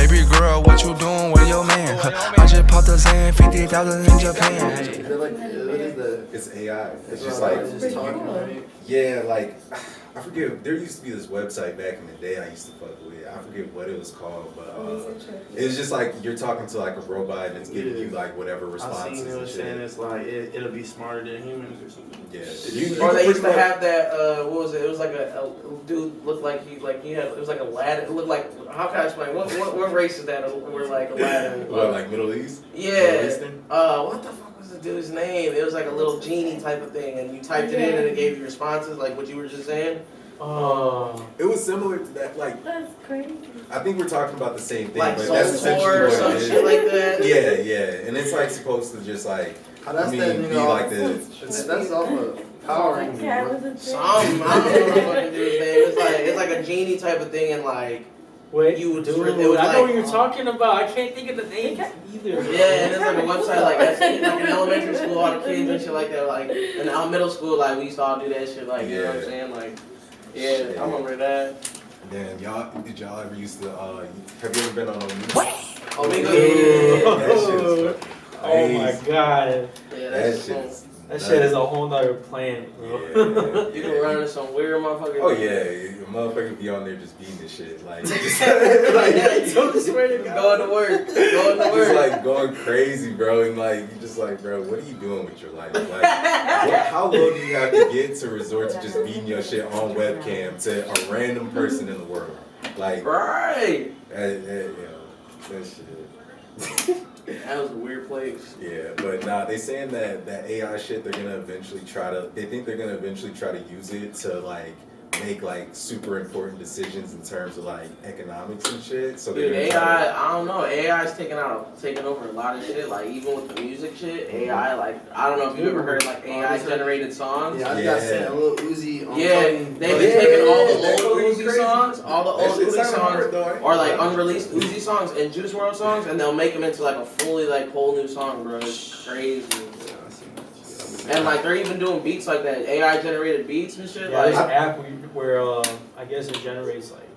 Baby girl, what you doing with your man? I just popped a Zan, 50,000 in Japan. It's AI. It's just like, yeah, like, I forget, there used to be this website back in the day I used to fuck with. I forget what it was called, but it's just like you're talking to like a robot and it's giving you like whatever responses. I seen it was saying it's like it'll be smarter than humans or something. Yeah. Or they used to have that. What was it? It was like a dude looked like he had. It was like Aladdin. It looked like, how can I explain? What race is that? We're like Aladdin. What, like Middle East? Yeah. What the fuck was the dude's name? It was like a little genie type of thing, and you typed it in and it gave you responses like what you were just saying. It was similar to that, like. That's crazy. I think we're talking about the same thing, like but that's essentially or what some it is. shit like that. Yeah, and it's like supposed to just like, be like the. That's off of Power Rangers. I don't know Some, I don't know what the fucking dude's name. It's like a genie type of thing, and like. Wait, you would dude, it was I know like, what you're talking about. I can't think of the name either. Yeah, and it's like a website like that. Like in elementary school, all the kids and shit like that. Like in middle school, like we used to all do that shit. Like you know what I'm saying? Like, yeah, I remember that. Damn, did y'all ever used to? Have you ever been on a music? Oh, we go. That shit is Oh my god. Yeah, that shit is a whole nother planet, bro. Yeah. You can run into some weird motherfuckers. Oh yeah, motherfuckers be on there just beating the shit, like just Go to work. just like going crazy, bro, and like you just like, bro, what are you doing with your life? Like, how low do you have to get to resort to just beating your shit on webcam to a random person in the world? Like, right. That shit. That was a weird place. Yeah, but nah, they saying that AI shit, they think they're gonna eventually try to use it to like make like super important decisions in terms of like economics and shit. So dude, AI, I don't know. AI is taking over a lot of shit. Like even with the music shit, AI. Like I don't know if you ever heard like AI generated songs. Yeah, I got sent a little Uzi. They've been taking all the old Uzi songs, or like unreleased Uzi songs and Juice WRLD songs, and they'll make them into like a fully like whole new song, bro. It's crazy. And like they're even doing beats like that, AI generated beats and shit. Yeah, like there's an app where I guess it generates like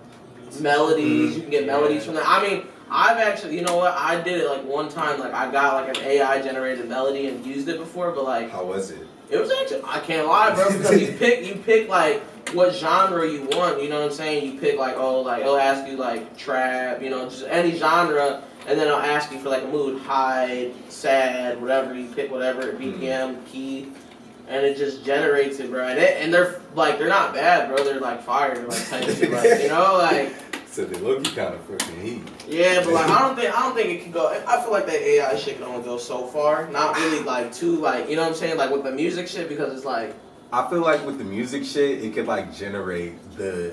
beats melodies. You can get melodies from that. I mean, I've actually, you know what? I did it like one time. Like I got like an AI generated melody and used it before, but like how was it? It was actually, I can't lie, bro, because you pick like what genre you want. You know what I'm saying? You pick like it'll ask you like trap, you know, just any genre. And then I'll ask you for like a mood, high, sad, whatever. You pick whatever, BPM, key, and it just generates it, bro. And they're not bad, bro. They're like fire, like type of shit, like, you know, like. So they look kind of fucking heat. Yeah, but like I don't think it can go. I feel like that AI shit can only go so far. Not really like too like, you know what I'm saying, like with the music shit, because it's like. I feel like with the music shit, it could like generate the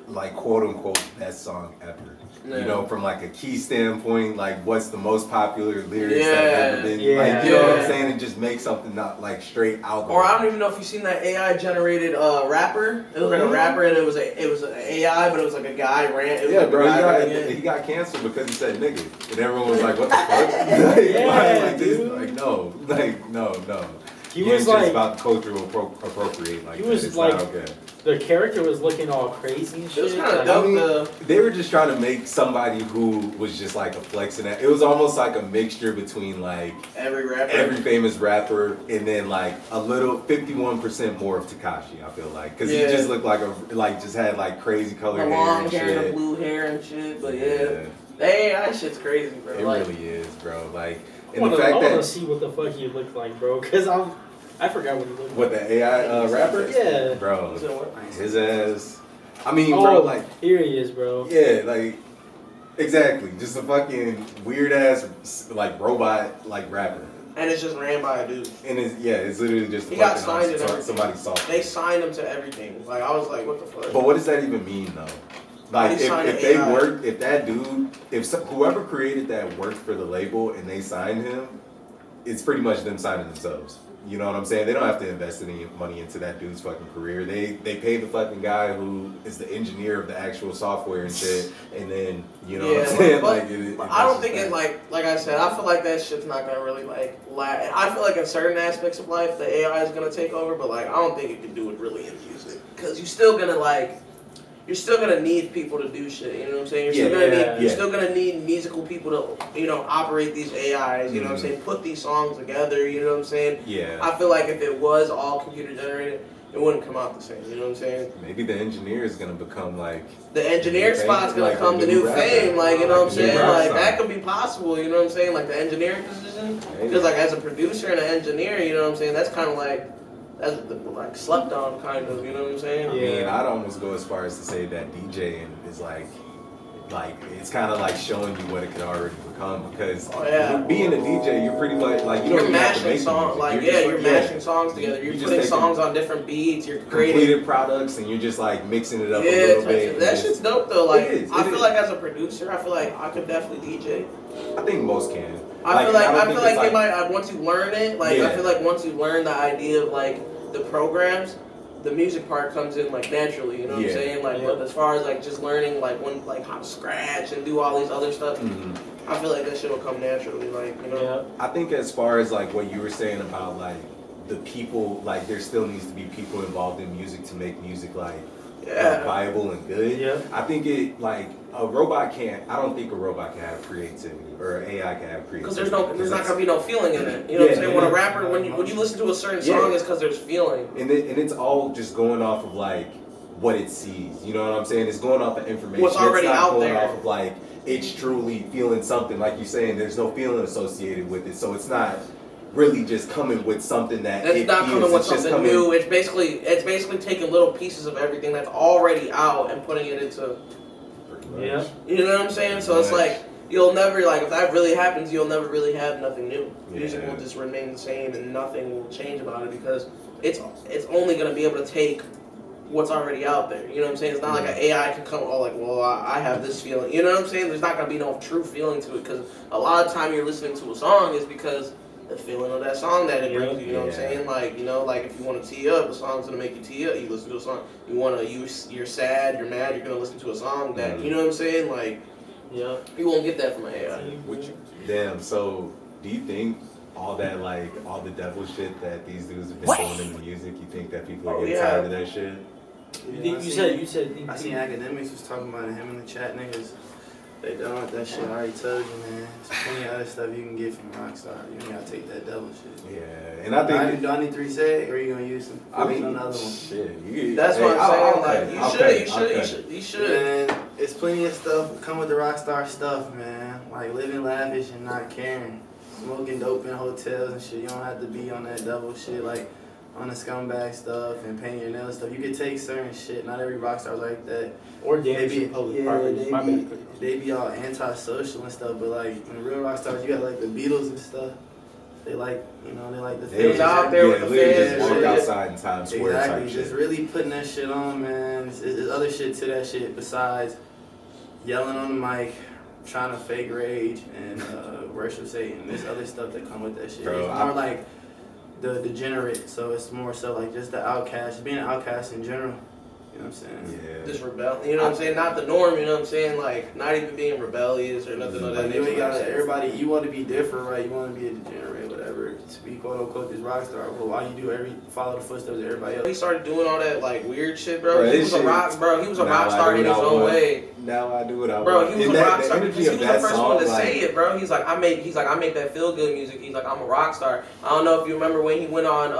like quote unquote best song ever. Yeah. You know, from like a key standpoint, like what's the most popular lyrics that have ever been, like, you know what I'm saying, and just make something not like straight out. Or I don't even know if you've seen that AI generated rapper. It was like a rapper, and it was an AI, but it was like a guy ran. Yeah, bro, he got canceled because he said nigga, and everyone was like, what the fuck? No. He was like about cultural appropriate. Like he was it's like not okay. The character was looking all crazy and shit. It was kind of dope. They were just trying to make somebody who was just like a flexing. It was almost like a mixture between like every famous rapper, and then like a little 51% more of Tekashi. I feel like because he just looked like just had like crazy colored hair long and hair shit, and blue hair and shit. But that shit's crazy, bro. It really is, bro. Like, I want to see what the fuck he looked like, bro. Because I forgot what he looked like. What, the AI rapper? Yeah. Bro, his ass. I mean, bro, like. Here he is, bro. Yeah, like, exactly. Just a fucking weird ass, like, robot, like, rapper. And it's just ran by a dude. And it's literally just he got signed to everything. Somebody saw it. They signed him to everything. Like, I was like, what the fuck? But what does that even mean, though? Like, if they worked, if that dude, whoever created that worked for the label and they signed him, it's pretty much them signing themselves. You know what I'm saying? They don't have to invest any money into that dude's fucking career. They pay the fucking guy who is the engineer of the actual software and shit, and then, you know what I'm saying? But I don't think it, like I said, I feel like that shit's not gonna really like last. I feel like in certain aspects of life, the AI is gonna take over, but like I don't think it can do it really in music, because you're still gonna like, you're still gonna need people to do shit. You know what I'm saying? You're still gonna need musical people to, you know, operate these AIs. You know what I'm saying? Put these songs together. You know what I'm saying? Yeah. I feel like if it was all computer generated, it wouldn't come out the same. You know what I'm saying? Maybe the engineer is gonna become like the engineer spot's gonna like come to new fame. Like, you know what I'm saying? Like that could be possible. You know what I'm saying? Like the engineering position, because like as a producer and an engineer, you know what I'm saying? That's kind of like. That's like slept on, kind of, you know what I'm saying? I mean, I'd almost go as far as to say that DJing is like it's kind of like showing you what it could already become, because being a DJ, you're pretty much like you're mashing songs, you're mashing songs together. You're putting songs on different beats. You're creating completed products, and you're just like mixing it up a little bit. That shit's dope though. Like I feel like as a producer, I feel like I could definitely DJ. I think most can. I feel like they might once you learn it. Like I feel like once you learn the idea of like the programs, the music part comes in like naturally, you know what I'm saying? Like, but as far as like just learning like how to scratch and do all these other stuff, I feel like that shit will come naturally, like, you know. Yeah. I think as far as like what you were saying about like the people, like there still needs to be people involved in music to make music like viable and good. Yeah. I think it like a robot can't. I don't think a robot can have creativity or an AI can have creativity. Because there's not gonna be no feeling in it. You know what I'm saying? When a rapper, when you listen to a certain song, it's because there's feeling. And it's all just going off of like what it sees. You know what I'm saying? It's going off of information. What's already it's not out going there. off of like it's truly feeling something. Like you're saying, there's no feeling associated with it, so it's not really just coming with something that that's it not feels. coming with something new. It's basically taking little pieces of everything that's already out and putting it into. Yeah. You know what I'm saying? So it's like you'll never like if that really happens, you'll never really have nothing new. Music will just remain the same and nothing will change about it because it's only gonna be able to take what's already out there. You know what I'm saying? It's not like an AI can come like, well, I have this feeling. You know what I'm saying? There's not gonna be no true feeling to it because a lot of time you're listening to a song is because the feeling of that song that it brings you, you know what I'm saying? Like, you know, like if you want to tee up, a song's gonna make you tee up, you listen to a song. You're sad, you're mad, you're gonna listen to a song that, you know what I'm saying? Like, you won't get that from an AI. Damn, so do you think all that, like, all the devil shit that these dudes have been doing in the music, you think that people are getting tired of that shit? You said. I seen academics was talking about it, him in the chat, niggas. They done with that shit. I already told you, man. There's plenty of other stuff you can get from Rockstar. You ain't gotta take that devil shit. Yeah, and I think. Do I need 3 sec, or are you gonna use some? I mean, another one. Shit. That's what I'm saying. You should. Man, it's plenty of stuff come with the Rockstar stuff, man. Like living lavish and not caring, smoking dope in hotels and shit. You don't have to be on that devil shit. Like. On the scumbag stuff and painting your nails stuff, you could take certain shit. Not every rock star's like that. Or damaging public property. They be all antisocial and stuff, but like when real rock stars, you got like the Beatles and stuff. They like, you know, they like the fans out there with the fans. Just walk outside in Times Square type shit. Just really putting that shit on, man. There's other shit to that shit besides yelling on the mic, trying to fake rage and worship Satan. There's other stuff that come with that shit. Bro, it's more like the degenerate, so it's more so like just the outcast, being an outcast in general. You know what I'm saying? Yeah. Just rebel. You know what I'm saying? Not the norm. You know what I'm saying? Like not even being rebellious or nothing like that. You ain't gotta. Everybody, you want to be different, right? You want to be a degenerate, whatever. To be quote unquote this rock star. Well, why you follow the footsteps of everybody else? He started doing all that like weird shit, bro. He was a rock star in his own way. Now I do what I want. Bro, he was a rock star because he was the first one to say it, bro. He's like I make that feel good music. He's like I'm a rock star. I don't know if you remember when he went on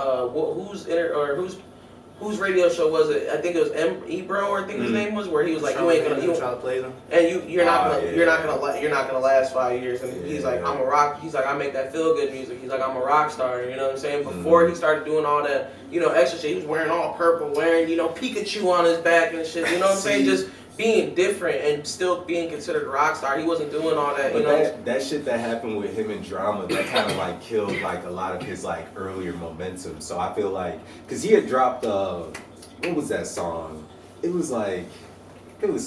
whose radio show was it? I think it was Ebro, I think his name was, where he was like, you ain't gonna try to play them, and you're not gonna last 5 years. And he's like, I'm a rock. He's like, I make that feel good music. He's like, I'm a rock star. You know what I'm saying? Before he started doing all that, extra shit, he was wearing all purple, wearing Pikachu on his back and shit. You know what I'm saying? Just being different and still being considered a rock star. He wasn't doing all that. But that shit that happened with him and Drama, that kind of like killed like a lot of his like earlier momentum. So I feel like, cause he had dropped what was that song? It was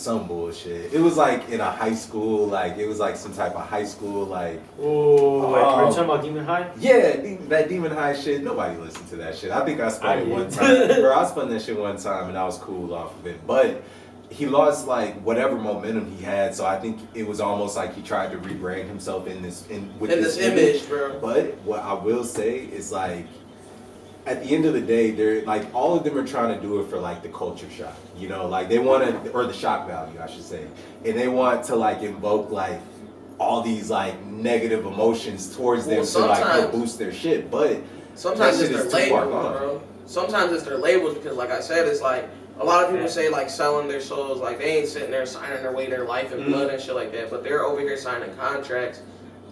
some bullshit. It was like in a high school, like it was like some type of high school like. Oh, are you talking about Demon High? Yeah, that Demon High shit. Nobody listened to that shit. I think I spun it one time. Bro, I spun that shit one time and I was cool off of it, but. He lost like whatever momentum he had, so I think it was almost like he tried to rebrand himself with this image, bro. But what I will say is like at the end of the day, they're like all of them are trying to do it for like the culture shock, you know, like they want to, or the shock value, I should say, and they want to like invoke like all these like negative emotions towards them to like help boost their shit. But sometimes it's their labels, bro. Sometimes it's their labels because, like I said, it's like a lot of people say like selling their souls, like they ain't sitting there signing their life and blood and shit like that, but they're over here signing contracts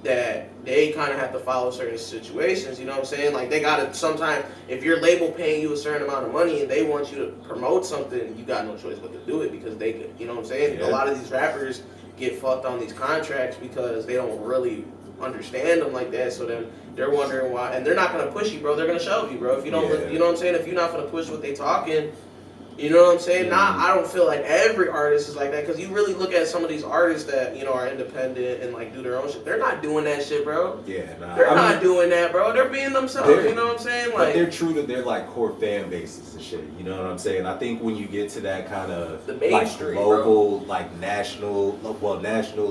that they kind of have to follow certain situations, you know what I'm saying? Like they gotta, sometimes if your label paying you a certain amount of money and they want you to promote something, you got no choice but to do it because they could, you know what I'm saying? Yeah. A lot of these rappers get fucked on these contracts because they don't really understand them like that, so then they're wondering why, and they're not gonna push you, bro, they're gonna shove you, bro. If you don't, you know what I'm saying? If you're not gonna push what they talking, you know what I'm saying? Not, I don't feel like every artist is like that, because you really look at some of these artists that, you know, are independent and like do their own shit. They're not doing that shit, bro. Yeah, nah. They're not doing that, bro. They're being themselves, you know what I'm saying? Like, but they're true to their like core fan bases and shit, you know what I'm saying? I think when you get to that kind of like global, like national,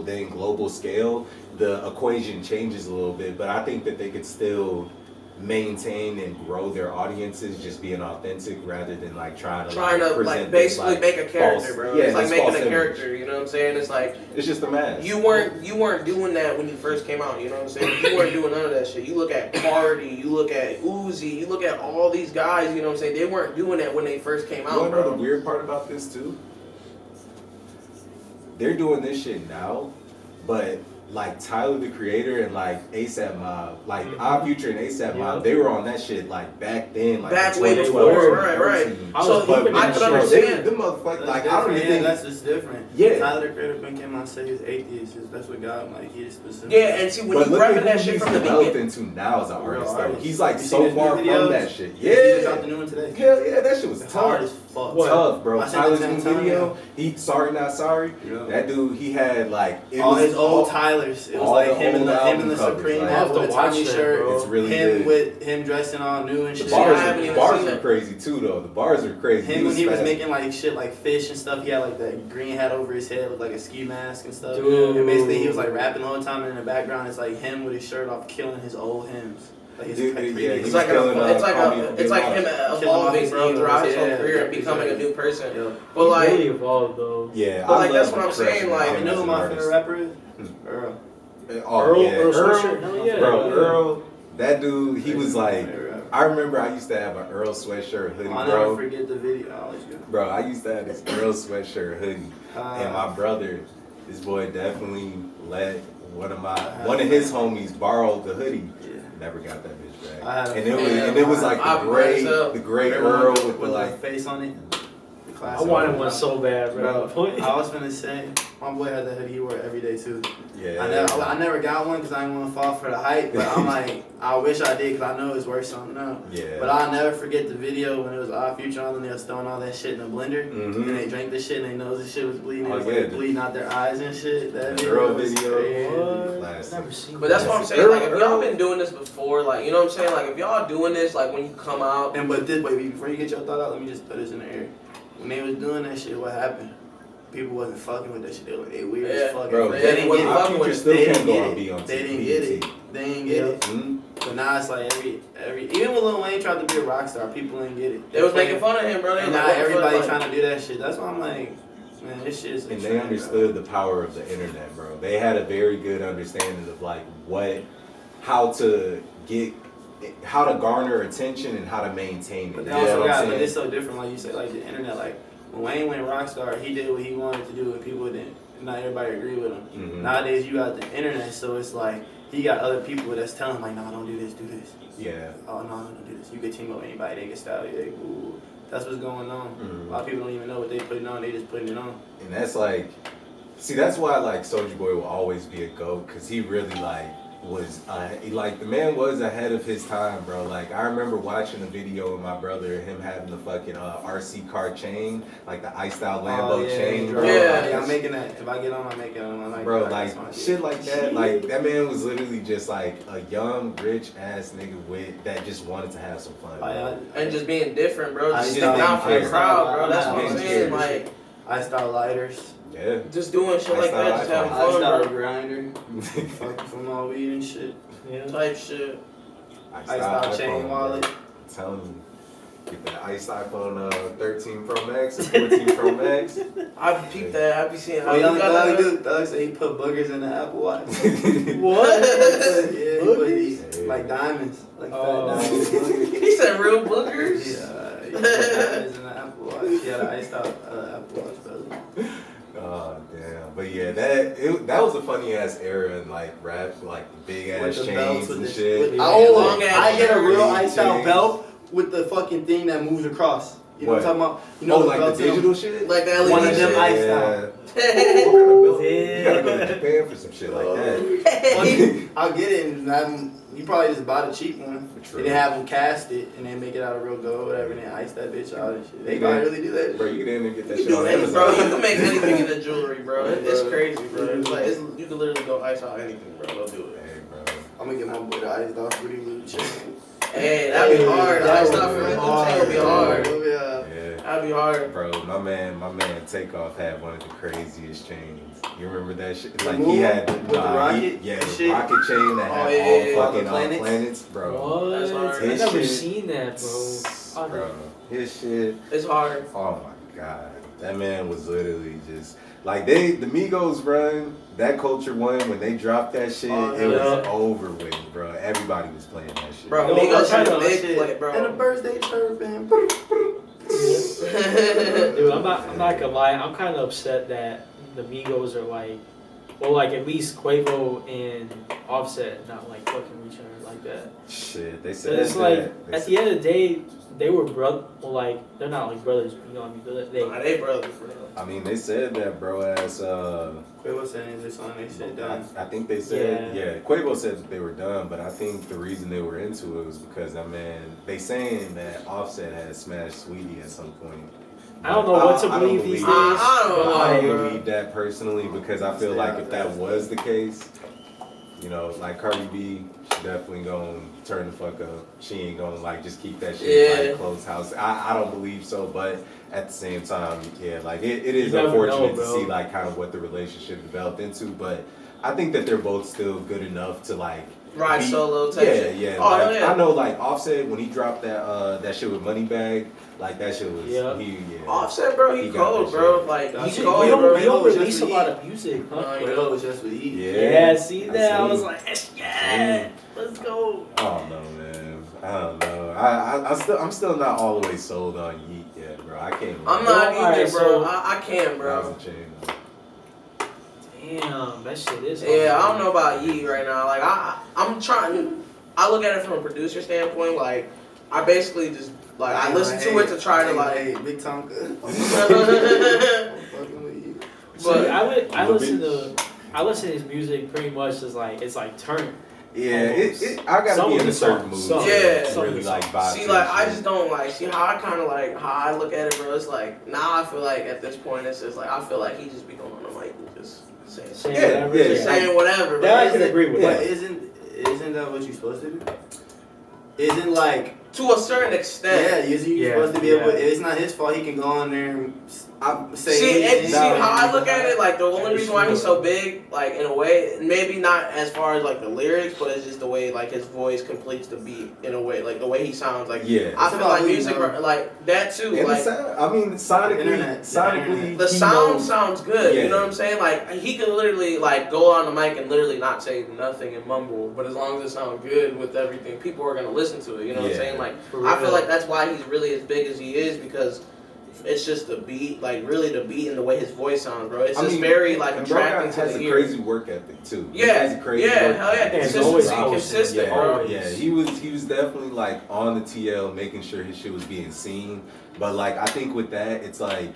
then global scale, the equation changes a little bit, but I think that they could still maintain and grow their audiences just being authentic rather than like trying to like basically make a character, bro. Yeah, it's like making a character, you know what I'm saying? It's like it's just a mask. You weren't doing that when you first came out, you know what I'm saying? You weren't doing none of that shit. You look at Cardi, you look at Uzi, you look at all these guys, you know what I'm saying? They weren't doing that when they first came out, bro. You know the weird part about this too? They're doing this shit now, but like Tyler the Creator and like ASAP Mob, like Odd Future and ASAP Mob, they were on that shit like back then, like back way before, right. So I could understand. Them motherfuckers, like I don't even think that's just different. Yeah, Tyler the Creator came out and said he's atheist. That's what got him. Like he is specific. Yeah, and see when you repping that shit from the beginning. Into now as an artist, though, he's like so far from that shit. Yeah, he just out the new one today. Hell yeah, that shit was hard as fuck. Tough, bro. Tyler's new video, he Sorry Not Sorry. That dude, he had like all his old Tylers. It was like him and the Supreme hat with a tiny shirt. It's really him with him dressing all new and shit. The bars are crazy too, though. The bars are crazy. Him when he was making like shit like fish and stuff. He had like that green hat over his head with like a ski mask and stuff. Dude. And basically he was like rapping the whole time, and in the background it's like him with his shirt off, killing his old hymns. Like it's like him evolving, bro, throughout his whole career and becoming a new person. Yeah. But like really evolved though. Yeah, but like that's what I'm saying. Like, you know who my favorite rapper is? Earl. Earl, that dude, he was like, I remember I used to have an Earl sweatshirt hoodie, I'll bro. never forget the video. Bro, I used to have this Earl sweatshirt hoodie, and my brother, this boy definitely let one of his homies borrow the hoodie. Never got that bitch back. And it was like the gray Earl with the like face on it. I wanted one so bad, bro. I was gonna say, my boy had that hoodie, he wore it every day too. Yeah. I never got one because I didn't want to fall for the hype, but I'm like, I wish I did because I know it's worth something now. Yeah. But I'll never forget the video when it was Odd Future on and they were throwing all that shit in a blender, and they drank the shit and they nose the shit was bleeding, bleeding out their eyes and shit. That video was never seen. But that's what I'm saying. Like, if y'all been doing this before, like, you know what I'm saying? Like, if y'all doing this, like, when you come out. And but this way, before you get your thought out, let me just put this in the air. When they was doing that shit, what happened? People wasn't fucking with that shit. They were like, they weird as fuck. Bro, they didn't get it. They didn't get it. They didn't get it. But now it's like every even when Lil Wayne tried to be a rock star, people didn't get it. They was making fun of him, bro. And now everybody trying to do that shit. That's why I'm like, man, this shit is. And they understood the power of the internet, bro. They had a very good understanding of like how to garner attention and how to maintain it. But they also got, but it's so different, like you said, like the internet. Like when Wayne went rockstar, he did what he wanted to do, and people didn't. Not everybody agreed with him. Nowadays, you got the internet, so it's like he got other people that's telling him like, no, don't do this, do this. Yeah. Oh no, don't do this. You can team up with anybody, they can style you. Ooh. That's what's going on. A lot of people don't even know what they putting on. They just putting it on. And that's like, see, that's why like Soulja Boy will always be a GOAT, because he really like was like the man was ahead of his time, bro. Like I remember watching a video with my brother, him having the fucking RC car chain, like the iced out Lambo chain, bro. Yeah, I'm making that. If I get on, I'm making it on. Like, bro, like shit like that. Like that man was literally just like a young, rich ass nigga that just wanted to have some fun, bro. And just being different, bro. Just sticking out for the crowd, bro. That's what I'm saying. Like iced out lighters. Yeah. Just doing shit like that, just having fun, bro. Grinder. Fucking from all weed and shit. Yeah. Type shit. Iced out chain wallet. I'm telling you. Get that iced iPhone 13 Pro Max or 14 Pro Max. I peeped that. I be seeing. Oh, young Thug said he put boogers in the Apple Watch. What? Yeah, he put these like diamonds, like fat diamonds. He said real boogers. Yeah, he put diamonds in the Apple Watch. He had an iced out Apple Watch, brother. Oh damn! But yeah, that was a funny ass era in like rap, like big ass With the chains belts with and the shit. long ass I get a real chains. iced out belt with the fucking thing that moves across. You know what I'm talking about? You know like the belts digital shit? Like the LED One of them shit. iced out. You gotta go to Japan for some shit like that. I'll get it and have them, you probably just buy the cheap one. True. And then have them cast it and then make it out of real gold or whatever and then ice that bitch out and shit. They Yeah. probably really do that. Bro, you get in and get that You shit on can do bro. You Amazon. can make anything in the jewelry, bro. It's crazy, bro. It's like you can literally go ice out anything, bro. They'll do it. Hey, bro. I'm gonna get my boy the iced off Fruity Loop chicken. Hey, that'd be hard. That Ice out for me. That'd be hard. Yeah. Yeah. That'd be hard. Bro, my man Takeoff had one of the craziest chains. You remember that shit? The Like moon he had with the rocket the shit? rocket chain that had yeah, all fucking planets? planets, bro. What? That's hard. I His never shit- seen that, bro. Bro, his shit. It's hard. Oh my god, that man was literally just like the Migos run. That Culture One when they dropped that shit, Oh, it was yeah. over with, bro. Everybody was playing that shit. Bro, Yo, Migos I'm had a trying to- big play, bro. And a birthday chirping. Dude, I'm not gonna lie. I'm kind of upset that the Migos are like, well, like at least Quavo and Offset not like fucking each other like that. Shit, they But said it's that. like They at the end of the day, they were well, like they're not like brothers. You know what I mean? But Nah, they brothers, bro. I mean, they said that, bro. As Quavo said in this song they said done. I think they said, Yeah. yeah. Quavo said that they were done, but I think the reason they were into it was because that man. They saying that Offset had smashed Sweetie at some point. I don't know what to I don't believe these days. I don't but, know, I like, don't believe that personally because I feel like if that was the case, you know, like Cardi B, she definitely gonna turn the fuck up. She ain't gonna like just keep that shit in Yeah. like closed house. I don't believe so, but at the same time, yeah, like it is You never unfortunate know, to bro. see like kind of what the relationship developed into, but I think that they're both still good enough to like Ride be- solo type Yeah, shit. yeah. Oh, like, hell yeah. I know like Offset when he dropped that shit with Moneybag, like that shit was Yeah. Offset, bro, he He got cold, that bro. shit. Like, That he's shit- cold, we bro. don't Just release a with lot E. of music, huh? No, Quavo was just with E. Yeah, see that? I see. was like, yeah, let's go. I don't know, man. I don't know. I'm still not all the way sold on Yeet yet, bro. I can't. I'm not Alright, either, bro. so- I can't, bro. Thousand Chain, though. Damn, that shit is. Yeah, I hard. don't know about Yee right now. Like, I'm trying. I look at it from a producer standpoint. Like, I basically just like I listen to it to try to like. Hey, Big Tonka. See, But I listen to his music pretty much as like it's like turn. Yeah, Almost. I gotta Some be of in the a certain mood songs, to some. Yeah. Some really of the like vibe. see, to like that I shit. just don't like see how I kind of like how I look at it, bro. It's like now I feel like at this point it's just like I feel like he just be going on the mic and just saying Saying Yeah, whatever. yeah, just saying whatever. That I Bro. can agree with. But that. isn't that what you're supposed to do? Isn't like To a certain extent. yeah, isn't you Yeah, supposed to be yeah. able? It's not his fault. He can go on there and say. See, anything. how I look at it, like the only That is reason why he's true. so big, like in a way, maybe not as far as like the lyrics, but it's just the way like his voice completes the beat in a way, like the way he sounds. Like Yeah. I It's feel about like who you music, know. like that too. And Like I mean, sonically, internet. the he sound knows- sounds good. Yeah. You know what I'm saying? Like he can literally like go on the mic and literally not say nothing and mumble, but as long as it sounds good with everything, people are gonna listen to it. You know what I'm Yeah. saying? Like For I feel real. like that's why he's really as big as he is because. It's just the beat, like really the beat and the way his voice sounds, bro. It's just very like and bro attracting to has the a ear. crazy work ethic too. He Yeah, has a crazy yeah, work hell yeah, ethic. He's always consistency, posting. consistent, Yeah, bro. yeah, he was definitely like on the TL, making sure his shit was being seen. But like, I think with that, it's like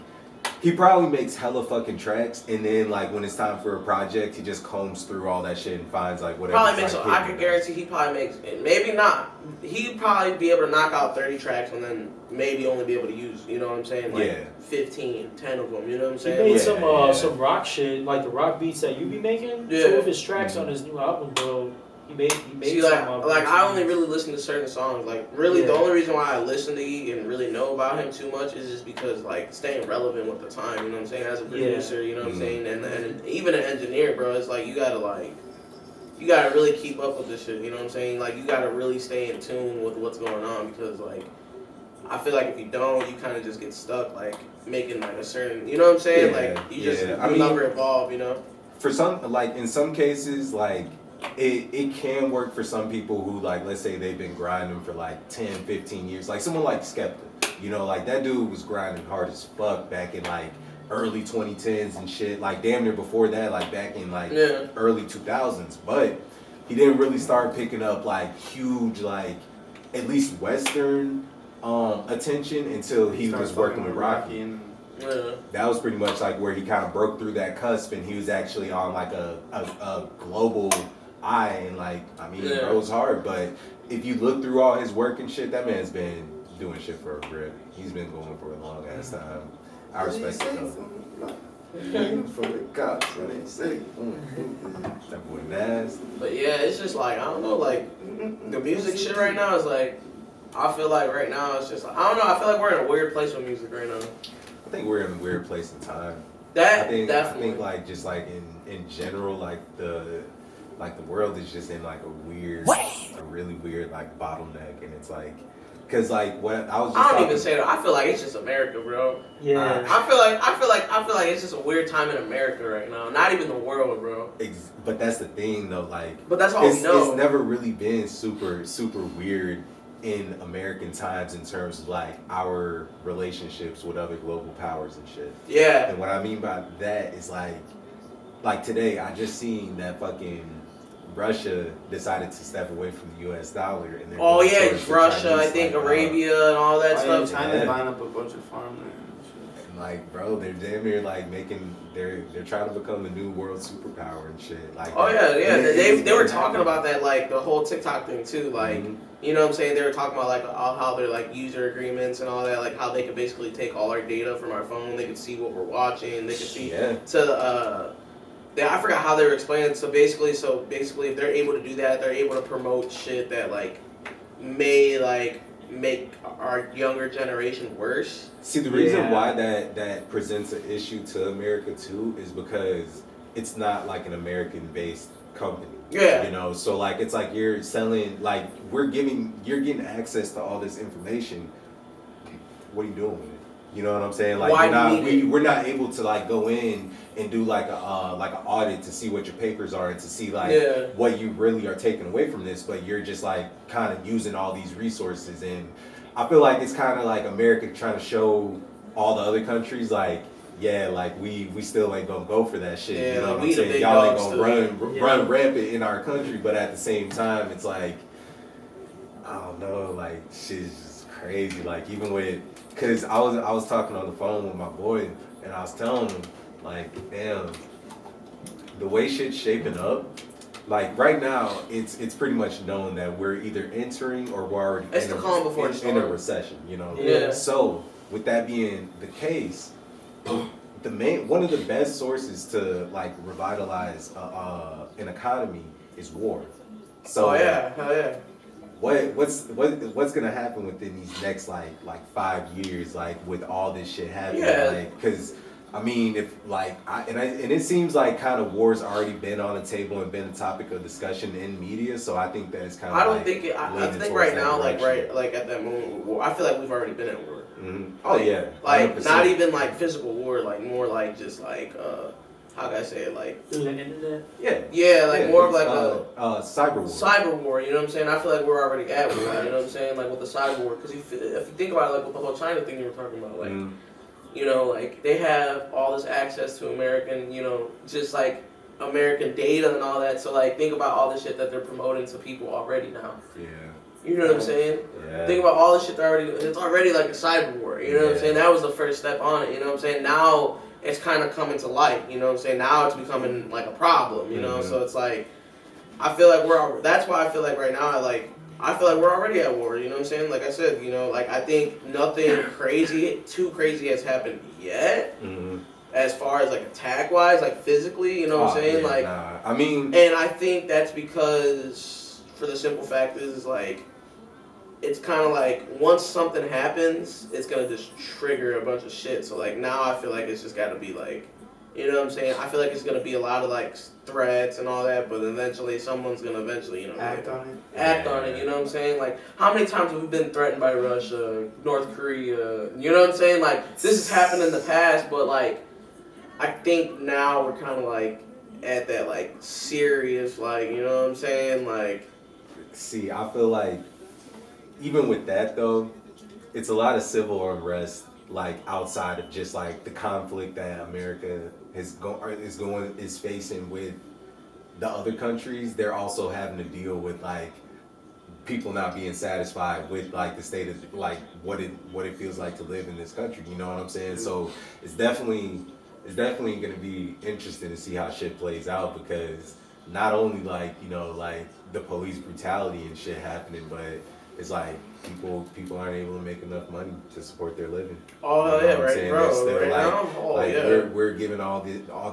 he probably makes hella fucking tracks, and then like when it's time for a project, he just combs through all that shit and finds like whatever. Probably makes. I could guarantee he probably makes. Maybe not. He'd probably be able to knock out 30 tracks and then maybe only be able to use. You know what I'm saying? Like Yeah. 15, 10 of them. You know what I'm He saying? made Yeah, some rock shit, like the rock beats that you be making. Yeah. Two of his tracks on his new album, bro. He made See, some. like I only really listen to certain songs. Like, really, the Yeah. only reason why I listen to E and really know about him too much is just because, like, staying relevant with the time. You know what I'm saying? As a producer, you know what I'm saying? And even an engineer, bro, it's like you gotta like you gotta really keep up with this shit. You know what I'm saying? Like you gotta really stay in tune with what's going on because like I feel like if you don't, you kind of just get stuck like making like a certain. You know what I'm saying? Yeah, like you just I mean, never evolve. You know? For some, like in some cases, like it can work for some people who like, let's say they've been grinding for like 10, 15 years. Like someone like Skepta, you know, like that dude was grinding hard as fuck back in like early 2010s and shit. Like damn near before that, like back in like early 2000s. But he didn't really start picking up like huge, like at least Western attention until he was working with Rocky. Yeah. That was pretty much like where he kind of broke through that cusp and he was actually on like a global eye and like, I mean, bro's hard, but if you look through all his work and shit, that man's been doing shit for a grip. He's been going for a long ass time. I respect it though. For the cops, what they say. That boy nasty. But yeah, it's just like, I don't know, like the music shit right now is like, I feel like right now it's just like, I don't know, I feel like we're in a weird place with music right now. I think we're in a weird place in time. That I think definitely. like just like in general, like the world is just in like a really weird like bottleneck, and it's like, cause like what I was. Just I don't even say that. I feel like it's just America, bro. Yeah. I feel like it's just a weird time in America right now. Not even the world, bro. But that's the thing, though. Like, but that's all we know. It's never really been super weird in American times in terms of like our relationships with other global powers and shit. Yeah. And what I mean by that is like today I just seen that fucking Russia decided to step away from the U.S. dollar. And they're oh going yeah, towards the Russia, Chinese, I think like, Arabia and all that stuff. China's buying up a bunch of farmland. And like, bro, they're damn near like making. They're trying to become the new world superpower and shit. Like, oh yeah. They were talking about that, like the whole TikTok thing too. Like, you know what I'm saying? They were talking about like how they're like user agreements and all that. Like how they could basically take all our data from our phone. They could see what we're watching. They could see I forgot how they were explaining. So basically, if they're able to do that, they're able to promote shit that like may like make our younger generation worse. See, the reason why that presents an issue to America too is because it's not like an American-based company. Yeah. You know, so like it's like you're selling, like you're getting access to all this information. What are you doing with it? You know what I'm saying? Like we're not able to like go in and do like an audit to see what your papers are and to see like what you really are taking away from this, but you're just like kind of using all these resources. And I feel like it's kind of like America trying to show all the other countries like, yeah, like we still ain't gonna go for that shit. You know what I'm saying? Y'all ain't gonna run rampant in our country, but at the same time, it's like, I don't know, like shit's just crazy. Like even with, cause I was talking on the phone with my boy and I was telling him like, damn, the way shit's shaping up. Like right now, it's pretty much known that we're either entering or we're already in a recession. You know. Yeah. So with that being the case, one of the best sources to like revitalize an economy is war. So hell yeah. What's gonna happen within these next like 5 years, like with all this shit happening? Yeah. Like, cause I mean, if like and it seems like kind of war's already been on the table and been a topic of discussion in media. So I think that it's kind of. I think right now, like at that moment, I feel like we've already been at war. Mm-hmm. Oh yeah. Like 100%. not even like physical war, like more like just like how can I say it, like through the internet? More of like cyber war. Cyber war, you know what I'm saying? I feel like we're already at war, you know what I'm saying? Like with the cyber war, because if you think about it, like with the whole China thing you were talking about, like you know, like they have all this access to American, you know, just like American data and all that. So like think about all the shit that they're promoting to people already now. Yeah. You know what I'm saying? Yeah. Think about all the shit it's already like a cyber war, you know what I'm saying? That was the first step on it, you know what I'm saying? Now it's kind of coming to light, you know what I'm saying? Now it's becoming like a problem, you know? So it's like, I feel like that's why I feel like right now I feel like we're already at war, you know what I'm saying? Like I said, you know, like I think nothing too crazy has happened yet. As far as like attack wise, like physically, you know what I'm saying? Yeah, like, I mean, and I think that's because for the simple fact is like, it's kind of like once something happens, it's gonna just trigger a bunch of shit. So like now I feel like it's just gotta be like, You know what I'm saying? I feel like it's gonna be a lot of like threats and all that, but eventually someone's gonna you know, Act on it. act on it. You know what I'm saying? Like, how many times have we been threatened by Russia, North Korea? You know what I'm saying? Like, this has happened in the past, but like, I think now we're kind of like at that like serious, like, you know what I'm saying? Like, See, I feel like even with that though, it's a lot of civil unrest like outside of just like the conflict that America is facing with the other countries. They're also having to deal with like people not being satisfied with like the state of like what it feels like to live in this country. You know what I'm saying? So it's definitely going to be interesting to see how shit plays out, because not only like, you know, like the police brutality and shit happening, but it's like people aren't able to make enough money to support their living. oh You know yeah, what I'm right, saying? bro. They're still Right like, now, oh like yeah. we're giving all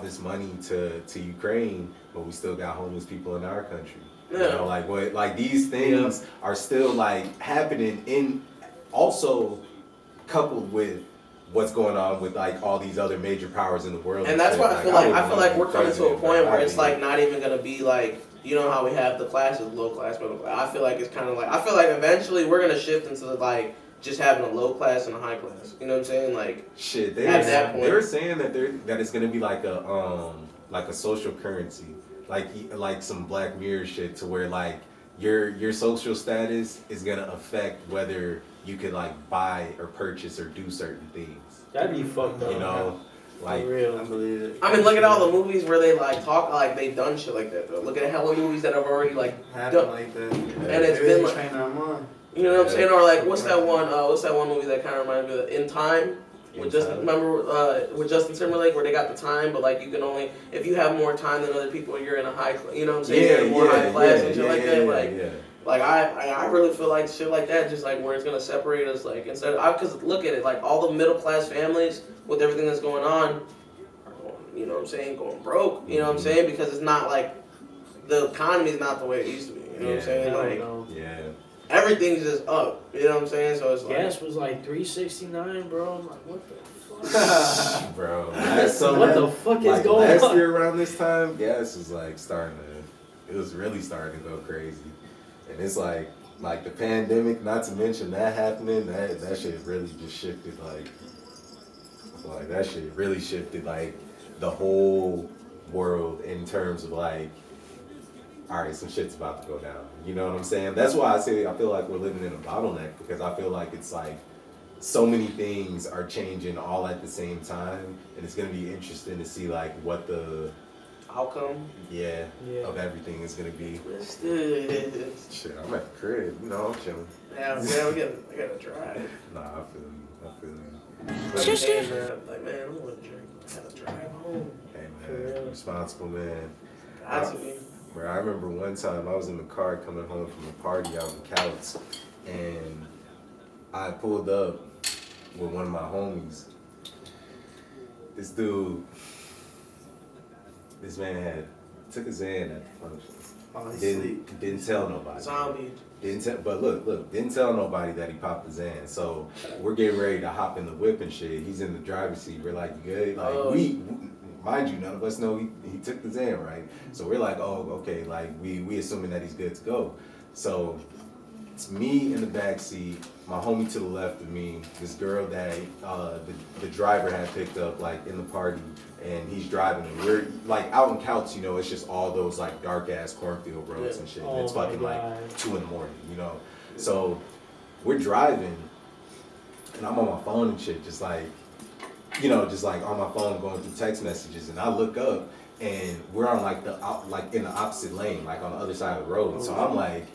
this money to Ukraine, but we still got homeless people in our country. You Yeah. know, like what, like these things are still like happening in, also coupled with what's going on with like all these other major powers in the world. And that's shit. why I feel like wouldn't we're be coming to a president, point but where I'd it's be- like not even gonna be like, you know how we have the classes, low class, middle class. I feel like it's kind of like, I feel like eventually we're gonna shift into like just having a low class and a high class. You know what I'm saying? Like, shit, at that point. they were saying that it's gonna be like a social currency, like some Black Mirror shit, to where like your social status is gonna affect whether you could like buy or purchase or do certain things. That'd be fucked up. You know, like For real. I believe it. I mean, look at all the movies where they like talk like they've done shit like that though. Look at hella movies that have already like Happen done. like that. And it's Maybe been they like, train our mind. you know what I'm saying? Or like, what's that one movie that kind of reminds me of In Time? With Justin, remember with Justin Timberlake, where they got the time, but like you can only, if you have more time than other people, you're in a high, you know what I'm saying? You're in more high class and shit like that. Like I really feel like shit like that, just like where it's gonna separate us, like instead of, because look at it, like all the middle class families with everything that's going on, are going, you know what I'm saying, going broke. You know what I'm saying? Because it's not like the economy is not the way it used to be. You know what I'm saying? Hell Like no. yeah. everything's just up. You know what I'm saying? So it's like Gas was like $3.69, bro. I'm like, what the fuck? Bro, last summer, What the fuck is like going last on? year around this time, gas was like it was really starting to go crazy. And it's like the pandemic, not to mention that happening, that shit really just shifted like that shit really shifted like the whole world in terms of like, all right, some shit's about to go down. You know what I'm saying? That's why I say I feel like we're living in a bottleneck, because I feel like it's like so many things are changing all at the same time, and it's gonna be interesting to see like what the outcome. Yeah. of everything is gonna be. Twisted. Shit, I'm at the crib, you know, I'm chilling. Yeah, I gotta drive. Nah, I feel you. Like, man, I'm gonna drink. I gotta drive home. Hey For man, real. responsible man. Got to be. Bro, I remember one time I was in the car coming home from a party out in Couts, and I pulled up with one of my homies. This man took a Xan at the function. Oh, he's asleep. Didn't tell nobody. Zombie. But look, didn't tell nobody that he popped the Xan. So we're getting ready to hop in the whip and shit. He's in the driver's seat. We're like, you good? Like mind you, none of us know he took the Xan, right? So we're like, oh, okay, like we assuming that he's good to go. So it's me in the back seat, my homie to the left of me, this girl that the driver had picked up like in the party, and he's driving, and we're like out in Couts, you know, it's just all those like dark ass cornfield roads and shit. And it's fucking like 2 a.m, you know. So we're driving, and I'm on my phone and shit, just like, you know, just like on my phone going through text messages, and I look up and we're on like in the opposite lane, like on the other side of the road. So I'm like,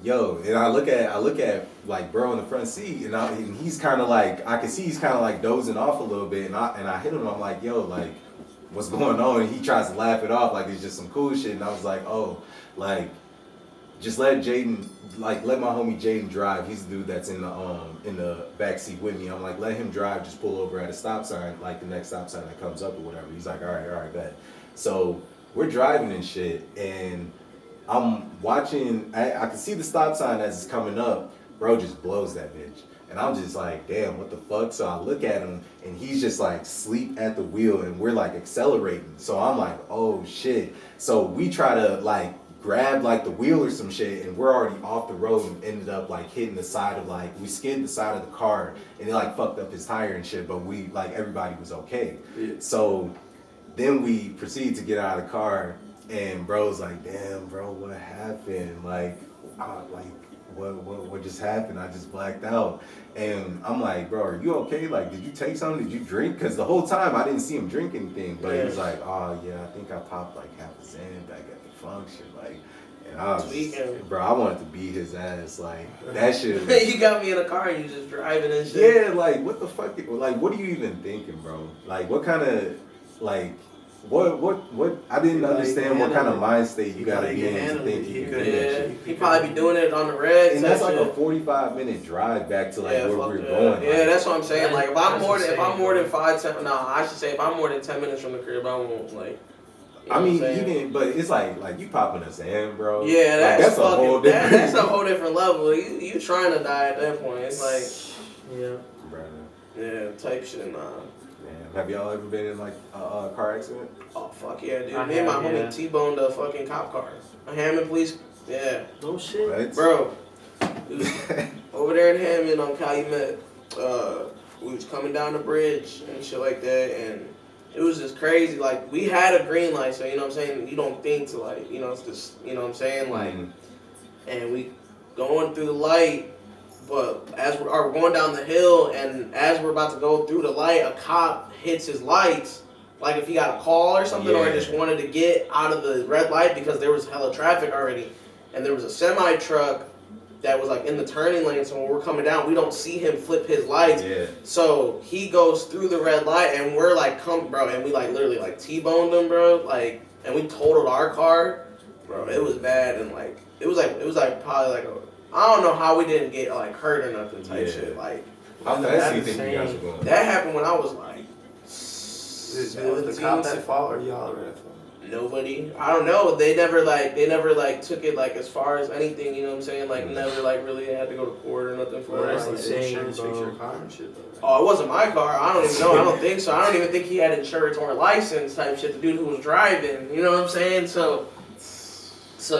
yo, and I look at like bro in the front seat, and he's kind of like, I can see he's kind of like dozing off a little bit, and I hit him. I'm like, yo, like, what's going on? And he tries to laugh it off like it's just some cool shit, and I was like, oh, like, just let my homie Jaden drive. He's the dude that's in the back seat with me. I'm like, let him drive. Just pull over at a stop sign, like the next stop sign that comes up or whatever. He's like, all right, bet. So we're driving and shit, and I'm watching. I can see the stop sign as it's coming up. Bro just blows that bitch. And I'm just like, damn, what the fuck? So I look at him, and he's just like sleep at the wheel, and we're like accelerating. So I'm like, oh shit. So we try to like grab like the wheel or some shit, and we're already off the road and ended up like hitting the side of like, we skidded the side of the car, and it like fucked up his tire and shit, but we like, everybody was okay. Yeah. So then we proceed to get out of the car, and bro's like, damn, bro, what happened? Like, what just happened? I just blacked out. And I'm like, bro, are you okay? Like, did you take something? Did you drink? Because the whole time I didn't see him drink anything. But he was like, oh, yeah, I think I popped like half a Xan back at the function. Like, and I was, bro, I wanted to beat his ass. Like, that shit. You got me in a car and you just driving and shit. Yeah, like, what the fuck? Like, what are you even thinking, bro? Like, what kind of, like, what? I didn't understand what kind of mind state you gotta be in to think you can do that shit. He probably be doing it on the red. And that's like a 45-minute drive back to like where we were going. Yeah, that's what I'm saying. Like if I'm more than 5-10, I should say if I'm more than 10 minutes from the crib, I won't like. I mean, even but it's like you popping a Xan, bro. Yeah, that's a whole different. That's a whole different level. You trying to die at that point? It's like, yeah, yeah, type shit, nah. Damn. Have y'all ever been in like a car accident? Oh fuck yeah, dude! Me and my homie T-boned a fucking cop car. A Hammond police. Yeah. No shit. What? Bro. Over there in Hammond on Calumet, we was coming down the bridge and shit like that, and it was just crazy. Like we had a green light, so you know what I'm saying. You don't think to like, you know, it's just, you know what I'm saying, like, and we going through the light. But as we're going down the hill, and as we're about to go through the light, a cop hits his lights, like if he got a call or something, or just wanted to get out of the red light because there was hella traffic already. And there was a semi-truck that was like in the turning lane, so when we're coming down, we don't see him flip his lights. Yeah. So he goes through the red light, and we're like, bro, and we like literally like T-boned him, bro, like, and we totaled our car, bro. It was bad, and like, it was like probably like I don't know how we didn't get like hurt or nothing type shit. Like, how fast do you think you guys were going? That happened when I was like, was the cop at fault or y'all were at fault? Nobody. I don't know. They never took it like as far as anything. You know what I'm saying? Like never like really had to go to court or nothing for it. That's insane, bro. Car and shit, though. Oh, it wasn't my car. I don't even know. I don't think so. I don't even think he had insurance or license type shit. The dude who was driving. You know what I'm saying? So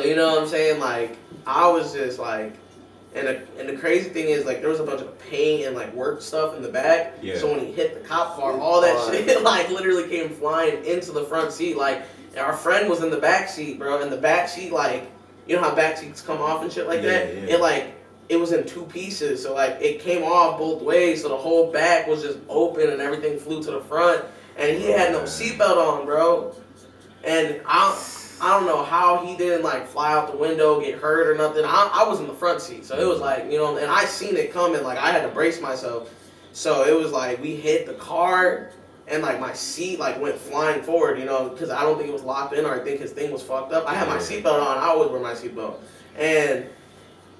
you know what I'm saying? Like I was just like. And the crazy thing is, like, there was a bunch of paint and, like, work stuff in the back. Yeah. So when he hit the cop car, all that shit, like, literally came flying into the front seat. Like, and our friend was in the back seat, bro. And the back seat, like, you know how back seats come off and shit like that? Yeah. It, like, it was in 2 pieces. So, like, it came off both ways. So the whole back was just open and everything flew to the front. And he had no seatbelt on, bro. And I don't know how he didn't like fly out the window, get hurt or nothing. I was in the front seat, so it was like, you know, and I seen it coming. Like I had to brace myself. So it was like we hit the car, and like my seat like went flying forward, you know, because I don't think it was locked in, or I think his thing was fucked up. I had my seatbelt on. I always wear my seatbelt, and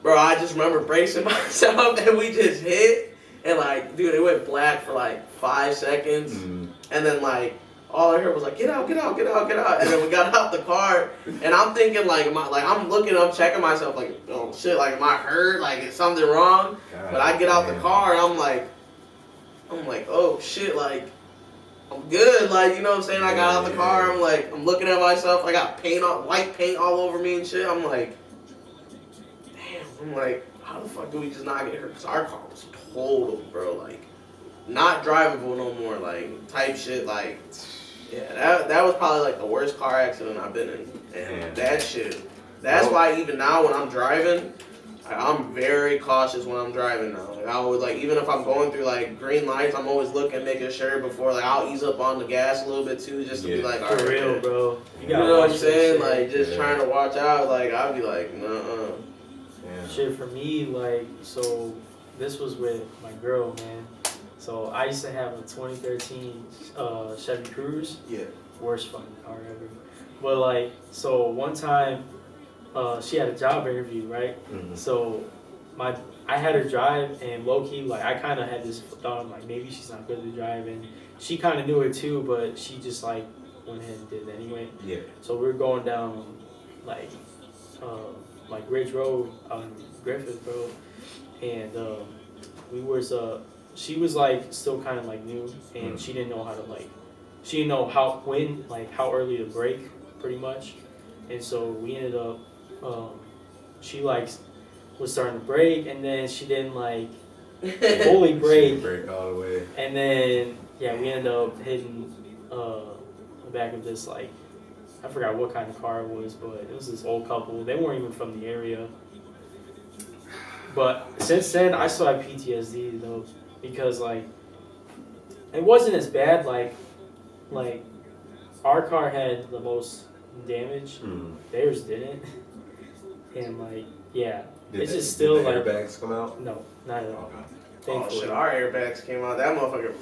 bro, I just remember bracing myself, and we just hit, and like, dude, it went black for like 5 seconds, and then like. All I heard was like, get out, get out, get out, get out. And then we got out the car, and I'm thinking like, I'm looking up, checking myself like, oh shit, like, am I hurt? Like, is something wrong? God, but I get out the car, and I'm like, oh shit, like, I'm good. Like, you know what I'm saying? I got out the car, I'm like, I'm looking at myself, I got white paint all over me and shit. I'm like, damn, I'm like, how the fuck do we just not get hurt? Because our car was total, bro, like, not drivable no more, like, type shit, like. Yeah, that was probably like the worst car accident I've been in. And that shit. That's why even now when I'm driving, I'm very cautious when I'm driving now. Like I would like, even if I'm going through like green lights, I'm always looking, making sure before, like I'll ease up on the gas a little bit too, just to be like, all right, for real, bro. You know what I'm saying? Like just trying to watch out. Like I'll be like, nuh-uh. Shit for me, like, so this was with my girl, man. So I used to have a 2013 Chevy Cruze. Yeah. Worst fucking car ever. But like, so one time, she had a job interview, right? Mm-hmm. So I had her drive, and low key, like I kind of had this thought, like maybe she's not good at driving. She kind of knew it too, but she just like went ahead and did it anyway. Yeah. So we were going down like Ridge Road on Griffith, bro, and she was like still kind of like new, and she didn't know how to like, she didn't know how early to brake, pretty much, and so we ended up, she like was starting to brake, and then she didn't like fully brake, all the way, and then we ended up hitting the back of this like, I forgot what kind of car it was, but it was this old couple. They weren't even from the area. But since then, I still have PTSD though, because like, it wasn't as bad. Like our car had the most damage. Theirs didn't. And like, it's just still like. Airbags come out? No, not at all. Okay. Oh shit, our airbags came out. That motherfucker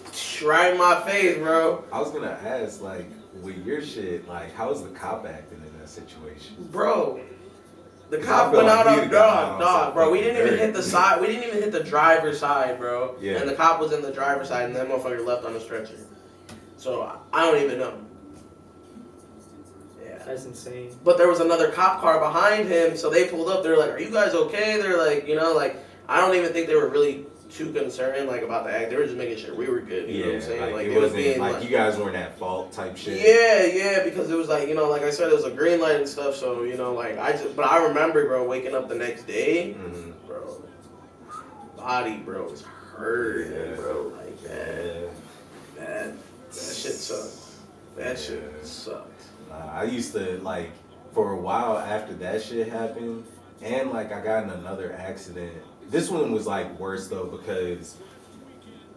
right in my face, bro. I was gonna ask, like, with your shit, like, how is the cop acting in that situation? Bro, the cop went out on dog, bro. We didn't even hit the side. We didn't even hit the driver's side, bro. Yeah. And the cop was in the driver's side, and that motherfucker left on the stretcher. So I don't even know. Yeah, that's insane. But there was another cop car behind him, so they pulled up. They're like, "Are you guys okay?" They're like, like I don't even think they were really too concerned like about the act. They were just making sure we were good. You know what I'm saying? Like it wasn't being, like you guys weren't at fault type shit. Yeah, because it was like, like I said, it was a green light and stuff. So like but I remember, bro, waking up the next day, bro, body, bro, was hurting, bro, like that shit sucked. That shit sucked. I used to like for a while after that shit happened, and like I got in another accident. This one was like worse though because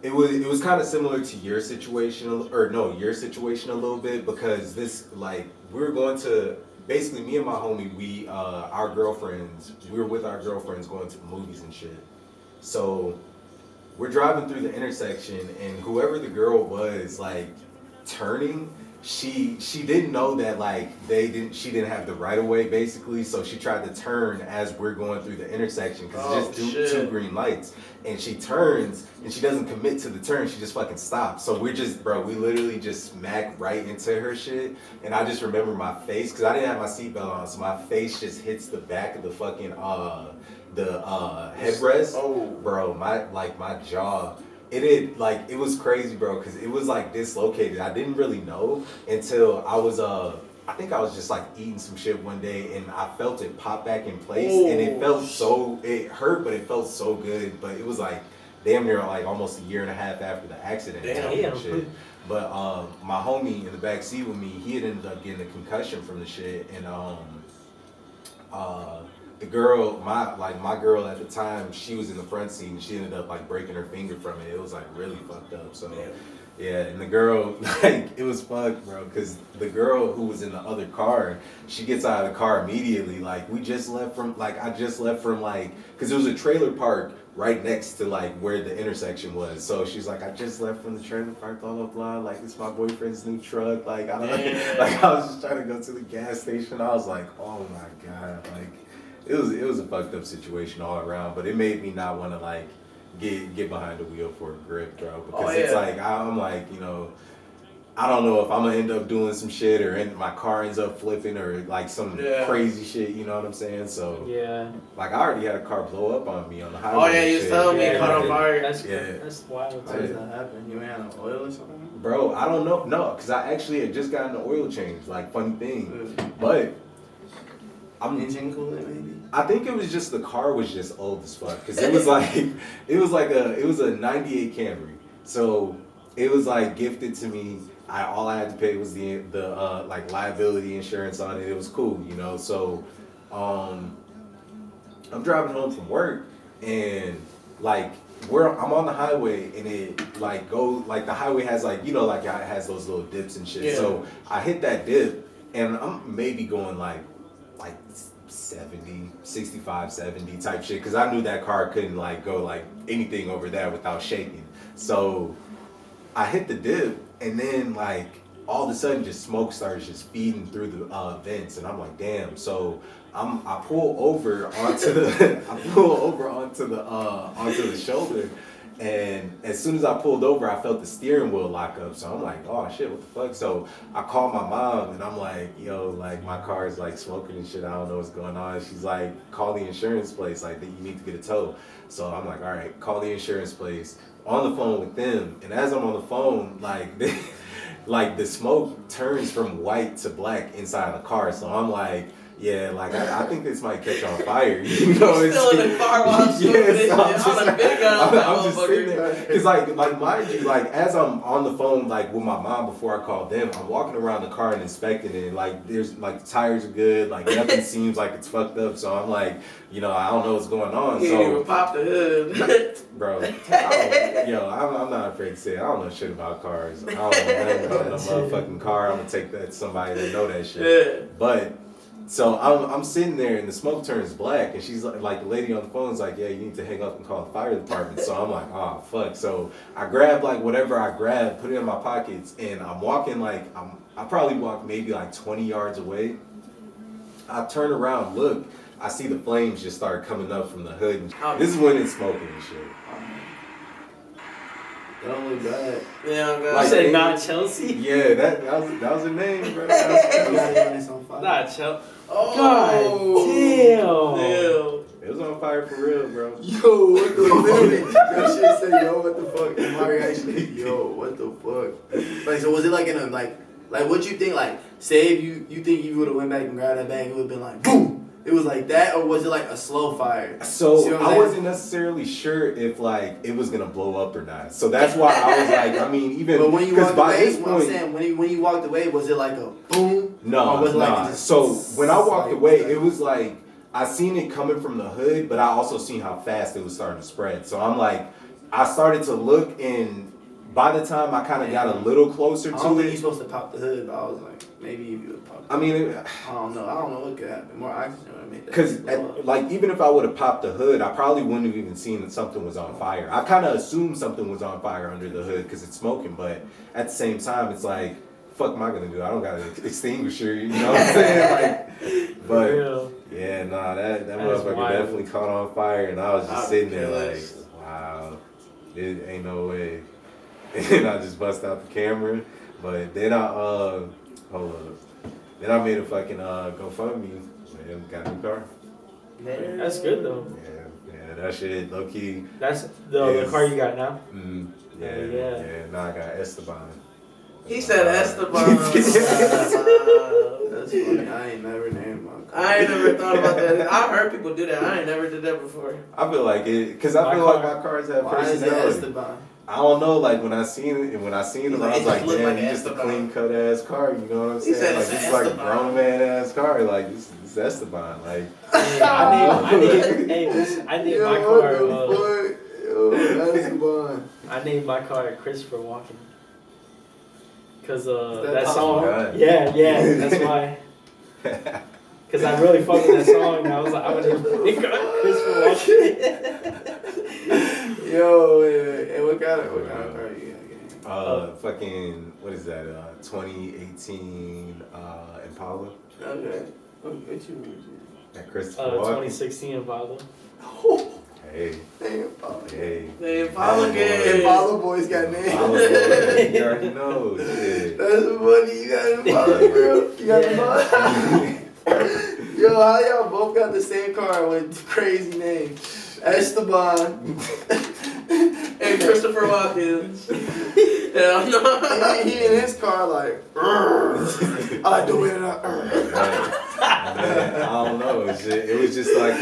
it was kind of similar to your situation your situation a little bit because this like we were going to basically me and my homie we were with our girlfriends going to the movies and shit. So we're driving through the intersection and whoever the girl was like turning. She didn't know that like she didn't have the right of way basically, so she tried to turn as we're going through the intersection because it's just two green lights, and she turns and she doesn't commit to the turn, she just fucking stops. So we literally just smacked right into her shit, and I just remember my face because I didn't have my seatbelt on, so my face just hits the back of the fucking headrest. Oh, bro, my jaw. It was crazy, bro, because it was like dislocated. I didn't really know until I was I think I was just like eating some shit one day and I felt it pop back in place. Ooh. And it hurt, but it felt so good. But it was like damn near like almost a year and a half after the accident. Damn. And shit. But my homie in the back seat with me, he had ended up getting a concussion from the shit, and the girl, my girl at the time, she was in the front seat and she ended up like breaking her finger from it. It was like really fucked up. So yeah, and the girl, like it was fucked, bro, because the girl who was in the other car, she gets out of the car immediately. Like I just left from because there was a trailer park right next to like where the intersection was. So she's like, I just left from the trailer park, blah blah blah. Like it's my boyfriend's new truck. Like I was just trying to go to the gas station. I was like, oh my god, like. It was a fucked up situation all around, but it made me not want to like get behind the wheel for a grip, bro. Because it's like I'm like, I don't know if I'm gonna end up doing some shit or my car ends up flipping or like some crazy shit. You know what I'm saying? So like I already had a car blow up on me on the highway. Oh yeah, you telling me caught on fire. That's wild. How does that happen? You ain't had no oil or something? Bro, I don't know. No, because I actually had just gotten the oil change. Like funny thing, but. Engine coolant maybe? I think it was just the car was just old as fuck because it was a 98 Camry, so it was like gifted to me. All I had to pay was the like liability insurance on it. It was cool, So I'm driving home from work and like I'm on the highway and it like goes like the highway has like it has those little dips and shit. Yeah. So I hit that dip and I'm maybe going like 70, 65, 70 type shit. Cause I knew that car couldn't like go like anything over that without shaking. So I hit the dip and then like all of a sudden just smoke starts just feeding through the vents and I'm like, damn. So I pull over onto the onto the shoulder And as soon as I pulled over, I felt the steering wheel lock up. So I'm like, oh shit, what the fuck? So I called my mom and I'm like, yo, like my car is like smoking and shit. I don't know what's going on. She's like, call the insurance place. Like, you need to get a tow. So I'm like, all right, call the insurance place. On the phone with them. And as I'm on the phone, like, like the smoke turns from white to black inside the car. So I'm like, yeah, like I think this might catch on fire. You know, it's still in the car while I'm smoking this shit. I'm just sitting there, cause like mind you, like as I'm on the phone like with my mom before I called them, I'm walking around the car and inspecting it. And, like there's like the tires are good, like nothing seems like it's fucked up. So I'm like, you know, I don't know what's going on. You So didn't even pop the hood, bro. I'm not afraid to say it. I don't know shit about cars. I don't know nothing about no motherfucking car. I'm gonna take that to somebody that know that shit. Yeah. But. So I'm sitting there and the smoke turns black and she's like the lady on the phone is like, yeah, you need to hang up and call the fire department. So I'm like, oh fuck. So I grab like whatever I grabbed, put it in my pockets, and I'm walking like I probably walked maybe like 20 yards away. I turn around, look, I see the flames just start coming up from the hood. This is when it's smoking and shit. That don't look bad. Yeah, I'm good. Like, You said not Chelsea? Yeah, that was her name, bro. It's on fire. Not Chelsea. Oh, God damn. It was on fire for real, bro. Yo, what the fuck? Your shit say, yo, what the fuck? And Mario actually, yo, what the fuck? Like, so was it like in a, like what you think, like, say if you think you would have went back and grabbed that bag, it would have been like, boom! It was like that, or was it like a slow fire? So I wasn't necessarily sure if like it was gonna blow up or not. So that's why I was like, I mean, even but when you walked by away, this point, I'm saying when you walked away, was it like a boom? No, or was it like no. So when I walked away, it was like I seen it coming from the hood, but I also seen how fast it was starting to spread. So I'm like, I started to look, and by the time I kind of got a little closer I to don't think it, you're supposed to pop the hood, but I was like, maybe if you would pop. I mean, I don't know what could happen. More oxygen would make that. because like even if I would have popped the hood, I probably wouldn't have even seen that something was on fire. I kind of assumed something was on fire under the hood because it's smoking, but at the same time, it's like, fuck am I gonna do? I don't got an extinguisher, you know what I'm saying? Like, but yeah, nah, that motherfucker wild. definitely caught on fire, and I was just sitting there like, wow, it ain't no way. And I just bust out the camera, but then I hold up. Then I made a fucking GoFundMe and got a new car. That's good though. Yeah, that shit low key. That's the car you got now? Yeah. Now I got Esteban. He said Esteban. That's funny. I ain't never named my car. I ain't never thought about that. I heard people do that. I ain't never did that before. I feel like it, because I feel like my cars have Why is it personality. Esteban? I don't know, like when I seen it, and when I seen him, I was like, look damn, like you just a Esteban. clean cut ass car, you know what I'm saying? said Like it's this an is like a Esteban. grown man ass car, like this is Esteban, like. I named my car. Yo, Esteban. I named my car Christopher Walken. Cause that that Tom song. Hardy? Yeah, that's why. Cause I really fucked with that song. And I was like, I'm gonna name my car Christopher Walken. Yo, wait. What kind of car you got? Fucking, what is that? 2018 Impala. Okay. What you mean? That Christopher Walken. 2016 Impala. Hey. Hey. They Impala game. Impala boys got names. You already know. Shit. That's funny. You got Impala, girl. You got Impala. Yo, how y'all both got the same car with crazy names? Esteban. And Christopher Walken. Yeah, I'm not. He in his car like, I do it. Man, I don't know. It was just like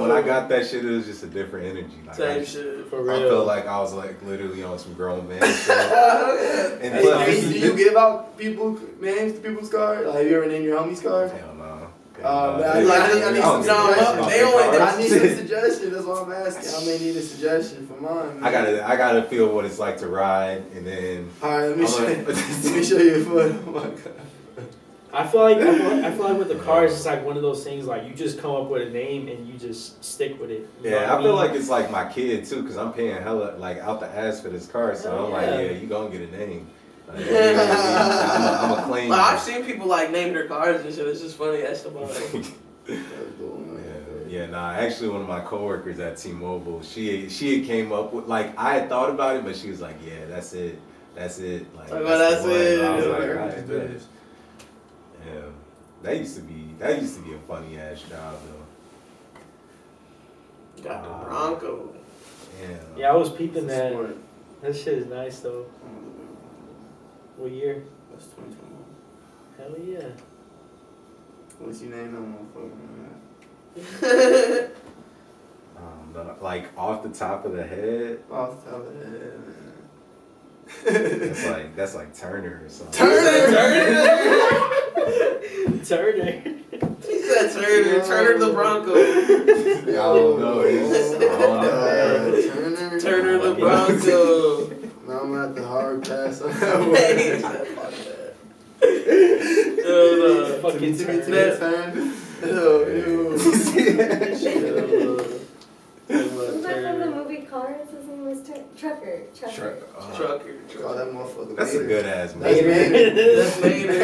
when I got that shit, it was just a different energy. Like, Same shit. For real. I felt like I was like literally on some grown man shit. And Hey, plus, do you give out people names to people's cars? Like, have you ever named your homie's car? hell no. I need some suggestions. They only- I need some suggestions. That's what I'm asking. I may need a suggestion for mine. Man. I gotta feel what it's like to ride, and then. All right, let me show you a photo. Oh my god. I feel like with the cars, it's like one of those things like you just come up with a name and you just stick with it. You know what Yeah, I feel mean? like it's like my kid too, cause I'm paying hella like out the ass for this car, so I'm like, Yeah. yeah, you gonna get a name. Like, I'm a claim. But I've seen people like name their cars and shit. It's just funny. Esteban. Yeah, nah. Actually, one of my coworkers at T-Mobile, she had came up with like I had thought about it, but she was like, "Yeah, that's it. Like Like, that's that's the one." it. And I was like, Yeah. "All right, bet." Yeah, that used to be a funny ass job though. Got the Bronco. Yeah, I was peeping that. Sport. That shit is nice though. What year? That's 2021. Hell yeah. What's your name, no motherfucker, man? Like off the top of the head, Off the top of the head, man. that's like Turner or something. Turner. He said Turner the Bronco. I don't know. Turner the Bronco. Now I'm at the hard pass on that one. Hey, he said, fuck that. Fucking Turn. Turner. Wasn't that from the movie Cars? His name was Trucker. Trucker. Call that motherfucker. That's a Vader. good ass That's movie. Vader. That's Vader.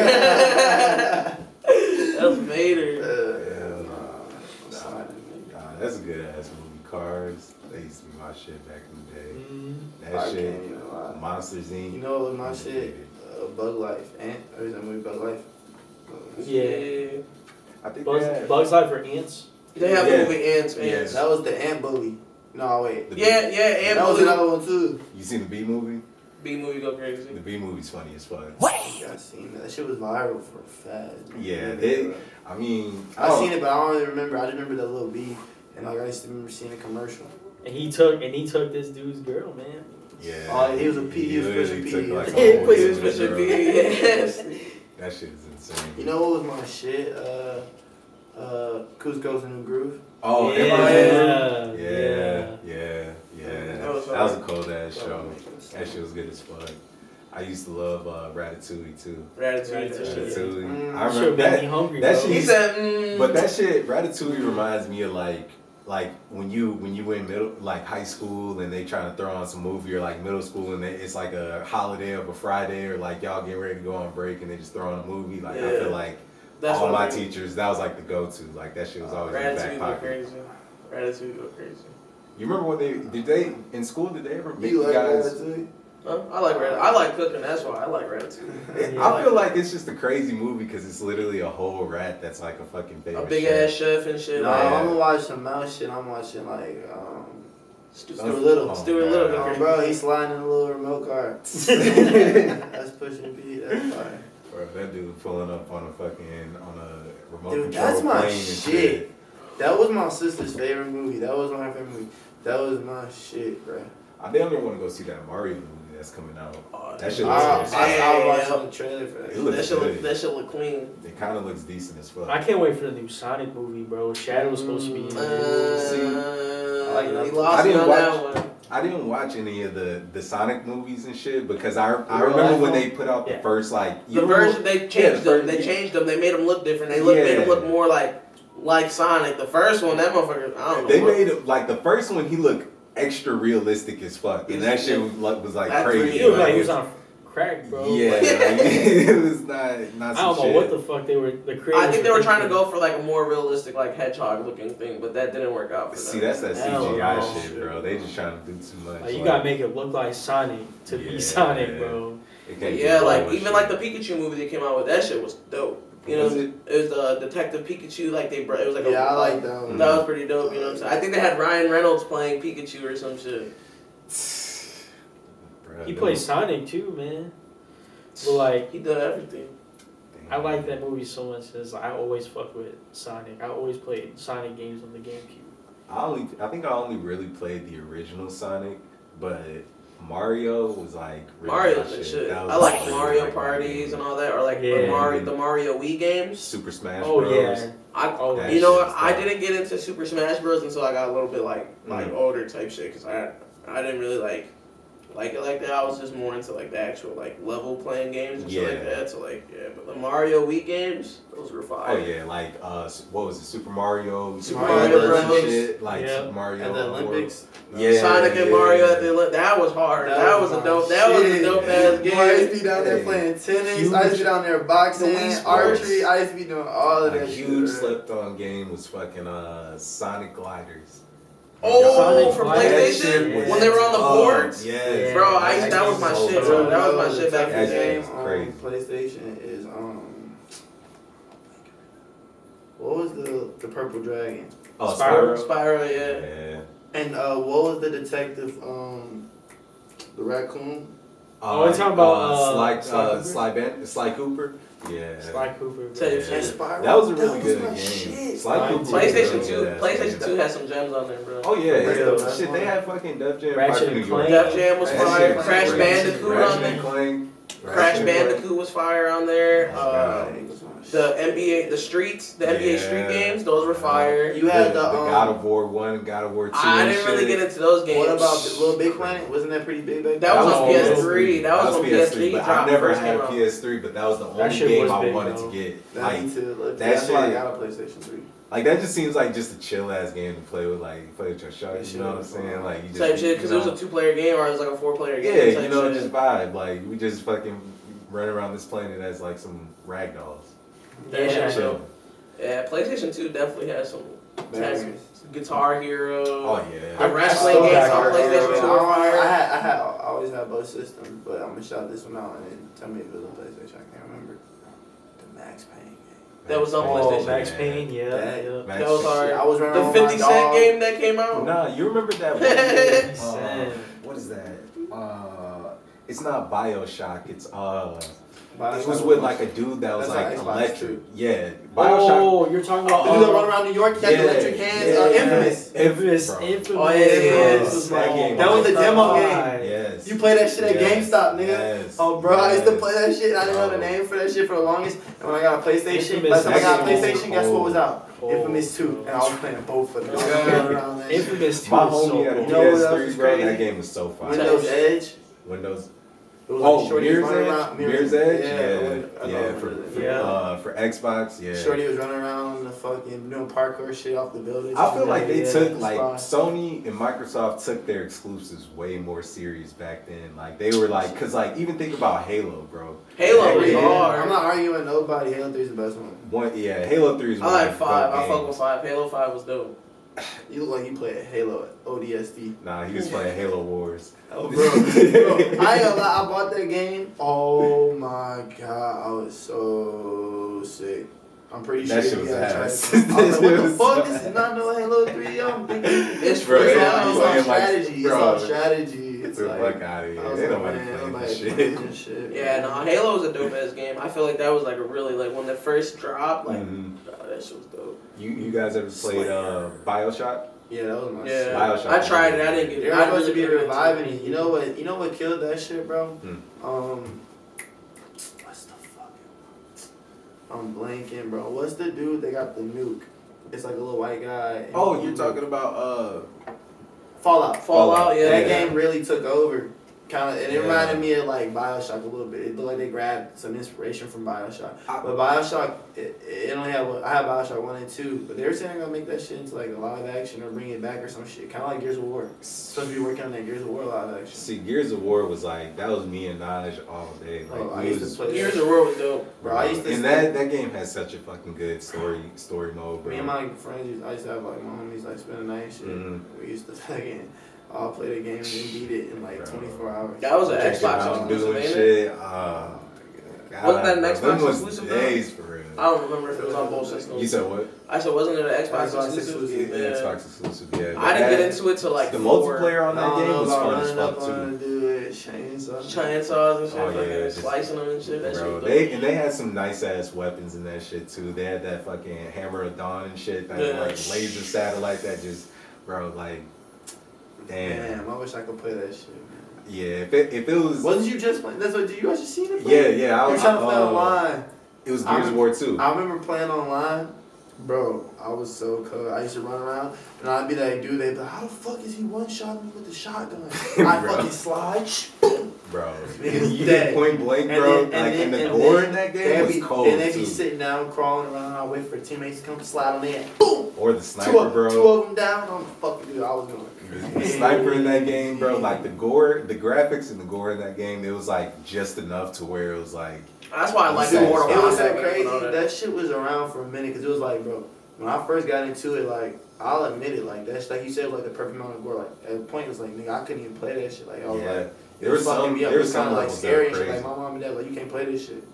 That's Vader. Nah, that's a good ass movie. Cars. That used to be my shit back in the day. That I shit. can't even lie. Monsters Inc. You know what was my shit? Bug Life. Ant? Or is that movie Bug Life? Yeah. I think Bugs Life for ants. They have Yeah. the movie Ants. Yes. That was the Ant Bully. No, wait. The Yeah, Ant That was Bully. another one too. You seen the B movie? B movie go crazy. The B movie's funny as fuck. Yeah, I seen that. That shit was viral for fast. Yeah, I mean, I seen it, but I don't really remember. I just remember that little B, and like I used to remember seeing a commercial. And he took this dude's girl, man. Yeah. Oh, he was a P. He was literally pushing took, P. like, a whole He was different pushing girl. B. Yes. That shit is insane. You know what was my shit? Cusco's in the Groove. Oh, yeah. Yeah. That was That was a cold ass show. That shit was good as fuck. I used to love Ratatouille too. Ratatouille. Ratatouille. I That shit remember made me hungry, that bro. shit He said, But that shit, Ratatouille reminds me of like when you in middle like high school and they trying to throw on some movie, or like middle school and it's like a holiday of a Friday, or like y'all getting ready to go on break and they just throw on a movie. Like I Yeah. feel like That's all what my I mean. teachers, that was like the go-to. Like that shit was always in the back Ratatouille go pocket. crazy. Ratatouille go crazy. You remember when they in school? Did they ever make You you like guys? Ratatouille? Huh? I like cooking. That's why I like Ratatouille. I feel like it's just a crazy movie because it's literally a whole rat that's like a fucking A famous big chef. ass chef and shit. No, Like, I'm gonna watch some mouse shit. I'm watching like Stuart Little. Stuart Little. God. Oh, bro, he's sliding in a little remote car. That's pushing B. That's fire. Bro, that dude pulling up on a remote Dude, control that's my plane and shit. That was my sister's favorite movie. That was my favorite movie. That was my shit, bro. I damn near want to go see that Mario movie that's coming out. Oh, That shit I looks watched the trailer for that. It looks good. that shit look clean. It kind of looks decent as fuck. I can't wait for the new Sonic movie, bro. Shadow's supposed to be in it. I like He that. lost I me didn't on watch- that one. I didn't watch any of the Sonic movies and shit because I real remember life when one? they put out the Yeah. first like The version they changed the them. They version- changed them. They made them look different. They made them look Yeah. more like Sonic. The first one, that motherfucker. I don't know. They what- made it like the first one. He looked extra realistic as fuck, and that shit was like That's crazy. pretty- He looked like he was on crack, bro. Yeah, Like, like, it was not I some don't know shit. what the fuck they were. The creators. I think they were trying to thinking. go for like a more realistic, like hedgehog looking thing, but that didn't work out for them. See, that's that Hell CGI no. shit, bro. They just trying to do too much. Like, you gotta make it look like Sonic to Yeah. be Sonic, bro. it can't But be yeah, like bullshit. even like the Pikachu movie they came out with, that shit was dope. You know, Was it? it was Detective Pikachu. Like it was like Yeah, a, I like that one. That was pretty dope. You know what I'm saying? I think they had Ryan Reynolds playing Pikachu or some shit. Bruh, He them- plays Sonic too, man. But like, He did everything. I like that movie so much because I always fuck with Sonic. I always played Sonic games on the GameCube. I think I only really played the original Sonic, but Mario was like really Mario my and shit. That was I like really, Mario like, my parties game. and all that, or like Yeah. the Mario Wii games. Super Smash Oh Bros. yeah. I, That you know shit what? is I dope. didn't get into Super Smash Bros. Until I got a little bit like older type shit, because I didn't really like. like that. I was just more into like the actual like level playing games and shit like Yeah. that. So like but the Mario Wii games, those were fire. Oh yeah, like what was it? Super Mario Mario Bros. Bros. Shit, like Yeah. Super Mario And the Olympics. Yeah, Sonic and yeah. Mario at the that was hard. That was a dope ass game. I used to be down there playing tennis. I used to be down there boxing, The Wii Sports. archery. I used to be doing all of A that huge shit. slept on game was fucking Sonic Gliders. Oh, Sonic for Gliders. PlayStation Yeah. when they were on the boards. Yes. Bro, that was my shit, bro. That was my shit back in the That day. game was crazy. PlayStation is what was the purple dragon? Oh, Spyro. Spyro, yeah. Yeah. And what was the detective? The raccoon. Oh, we're talking about, Sly Cooper. Yeah. Sly Cooper. Tell you, Yeah. And Spyro. That was a really That good my game. shit. Sly Cooper. was PlayStation really 2. good. PlayStation 2 had some gems on there, bro. Oh yeah, Yeah. shit. They had fucking Def Jam. Ratchet Fight for and New York. Clank. Def Jam was That fire. shit was Crash great. Bandicoot Ratchet on there. and Clank. Crash Ratchet and Bandicoot was fire on there. The NBA, the Streets, the NBA Street Yeah. games, those were fire. You had the the God of War 1, God of War 2. I and didn't really shit. get into those games. What about the Little Big Planet? Wasn't that pretty big back then? That was on on PS3. That was when PS3 but I dropped never first had came a out. PS3, but that was the only shit game was I big, wanted though. to get. That Like, me too. Look, that that's why I shit- got a PlayStation 3. like that just seems like just a chill ass game to play with, like play with your shots. You know what I'm saying? Like you just Type shit, because you it was know, a 2-player game or it was like a 4-player game. yeah, type you know, shit. just vibe. Like we just fucking run around this planet as like some ragdolls. Yeah. Chill. Yeah, PlayStation 2 definitely has some Bangers. Guitar Hero. Oh yeah. The wrestling still games got on Guitar PlayStation 2 Hero. were fire. I always had both systems, but I'm gonna shout this one out and then tell me if it was on PlayStation. I can't remember. The Max Payne game. That was on Oh, PlayStation. Max Payne, yeah. That- yeah. Max That was Payne. hard. I was running The around 50 with my Cent dog. game that came out. Nah, you remember that 50 one? Cent. What is that? It's not BioShock. It's Bioshock it was with like a dude that was That's like on Xbox, electric. too. Yeah, BioShock. Oh, you're talking about The dude that run around New York, he got the electric hands. Infamous. Infamous. Bro. Infamous. Oh, yeah, Yes, that game That was the demo game. Yes. You play that shit at Yes. GameStop, nigga. Yes. Oh, bro, I used to Yes. play that shit. I didn't know the Bro. name for that shit for the longest. And when I got a PlayStation, Infamous. last time I got a That game PlayStation, guess what was out? Cold. Infamous 2. And I was playing both of them. Around that shit. Infamous 2 My is homie so had a cool. You know what else PS3, was bro. crazy? That game was so fun. Windows Edge. Windows. It was Oh, like Shorty Mirror's was running Edge. around. Mirror's Edge. Yeah, For Xbox. Yeah. Shorty was running around the fucking doing parkour shit off the buildings. I feel like they Yeah, took the like spot. Sony and Microsoft took their exclusives way more serious back then. Like they were like, cause like even think about Halo, bro. Halo was Yeah, hard. I'm not arguing with nobody. Halo 3 is the best one. Halo 3 is I one like of the 5. dope I fuck games. with 5. Halo 5 was dope. You look like you played Halo ODST. Nah, he was playing Halo Wars. Oh, bro, I ain't gonna lie, I bought that game. Oh my god, I was so sick. I'm pretty That sure shit was you guys ass. tried it. I was like, what the That fuck? shit This was is not no Halo 3. I'm thinking It's Bro, free it's yeah, now. on playing like- strategy. It's bro, on strategy. It's Get the like, fuck out of here. I was They like, don't want to man, play nobody this shit. playing this shit. Yeah, no, Halo was a dope ass game. I feel like that was like a really like when it first dropped, like Mhm. that shit was dope. You guys ever played BioShock? Yeah, that was my Yeah, shit. Bioshock. I tried it. I didn't get They're it. I supposed to be really couldn't get reviving into it. You know what? You know what killed that shit, bro? Hmm. What's the fuck? I'm blanking, bro. What's the dude that got the nuke? It's like a little white guy. and- Oh, you're talking about Fallout. Fallout, yeah. That game really took over. Kind of, and it Yeah. reminded me of like Bioshock a little bit. It looked like they grabbed some inspiration from Bioshock. I- But Bioshock, it only had I had Bioshock 1 and 2, but they were saying they're gonna make that shit into like a live action or bring it back or some shit. Kind of like Gears of War. Supposed to be working on that Gears of War live action. See, Gears of War was like that was me and Naj all day. Like Oh, I we used was, to play Gears of War was dope. Bro, I used to and that game has such a fucking good story mode, bro. Me and my friends, I used to have like my homies like spend the night and shit. Mhm. We used to fucking all play the game and then beat it in like Bro. 24 hours. That was an Drinking Xbox Mountain Dew exclusive, and ain't it? shit. Wasn't that an bro, Xbox them was exclusive, though? days for real. I don't remember if it was on both systems. You said what? I said, wasn't it an Xbox Xbox exclusive? exclusive, Yeah. Xbox exclusive, yeah. I didn't get into it till like the 4. multiplayer on I that don't game know was about fun as running up fuck on too. a dude, chainsaw. Chainsaws and shit, Oh, fucking yeah, just- slicing them and shit. That shit Bro, was they dope. had some nice ass weapons in that shit too. They had that fucking Hammer of Dawn and shit, that Yeah. like laser satellite that just, bro, like, damn. Damn, I wish I could play that shit, man. Yeah, if it was, Wasn't you just playing? That's what you guys just seen it play? yeah, You were trying to play uh, online. It was Gears of War 2. I remember playing online, Bro, I was so cold. I used to run around and I'd be like, dude, they'd be like, how the fuck is he one-shotting me with the shotgun? I fucking slide, Bro, Niggas you dead. hit point blank, bro. And the gore in that game was cold. And they be too. sitting down, crawling around. I wait for teammates to come slide on their boom. Or the sniper, bro. Two of them down. I'm fucking dude. I was going. The sniper in that game, bro. Like the gore, the graphics and the gore in that game, it was like just enough to where it was like. That's why I like Dude, Mortal It was so Kombat. crazy. That shit was around for a minute because it was like, bro, when I first got into it, like, I'll admit it, like, that's like you said, like the perfect amount of gore. Like, at a point, it was like, nigga, I couldn't even play that shit. Like, I was like, there was fucking some, me up. there It was was kind some of like levels that scary were and shit. crazy. Like, my mom and dad, like, you can't play this shit.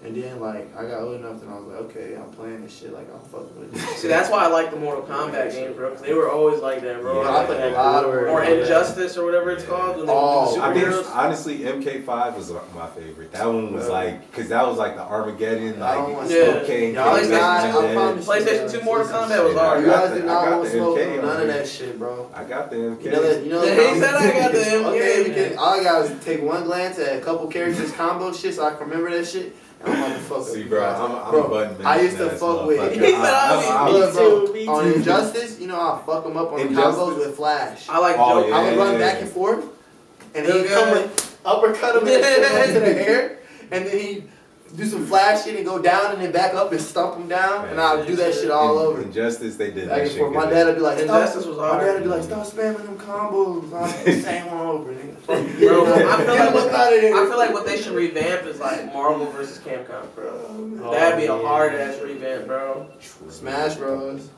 And then, like, I got old enough and I was like, okay, I'm playing this shit. Like, I'm fucking with this. See, that's why I like the Mortal Kombat games, bro, because they were always like that, bro. Yeah, I played a lot of Or yeah. Injustice or whatever it's called. When they Oh, do the I think superheroes. honestly, MK5 was my favorite. That one was like, cause that was like the Armageddon, I don't like want Yeah. cocaine. Y'all came not- back I to promise dead. PlayStation 2 Mortal Kombat was Shit, hard. You guys I did got not want the to smoke MK none of on that there. shit, bro. I got the MK. You know that? You know Yeah, that? he said I got the MK. Okay, because all I got was take one glance at a couple characters combo shit so I can remember that shit. And I'm motherfucker. See, bro, I'm Bro, a button man. I used to fuck with. motherfucker. He said I Look, bro, Me too. on Injustice, you know I'll fuck them up on the Injustice? combos with Flash. I like Oh, Joker. yeah. I would run back and forth, and he'd Okay. come with uppercut him and shit into the air, and then he'd do some Flash shit and go down and then back up and stump him down, and I'd do that shit all over. Injustice, they did Back that and shit. forth. My good. dad would be like, Injustice stop. was My hard. dad would be like, stop spamming them combos. I'm the same one over. Nigga. Fuck you. Bro, I feel like what Out of here. I feel like what they should revamp is like Marvel versus Capcom, bro. Oh, That'd be a yeah. hard ass revamp, bro. Smash Bros.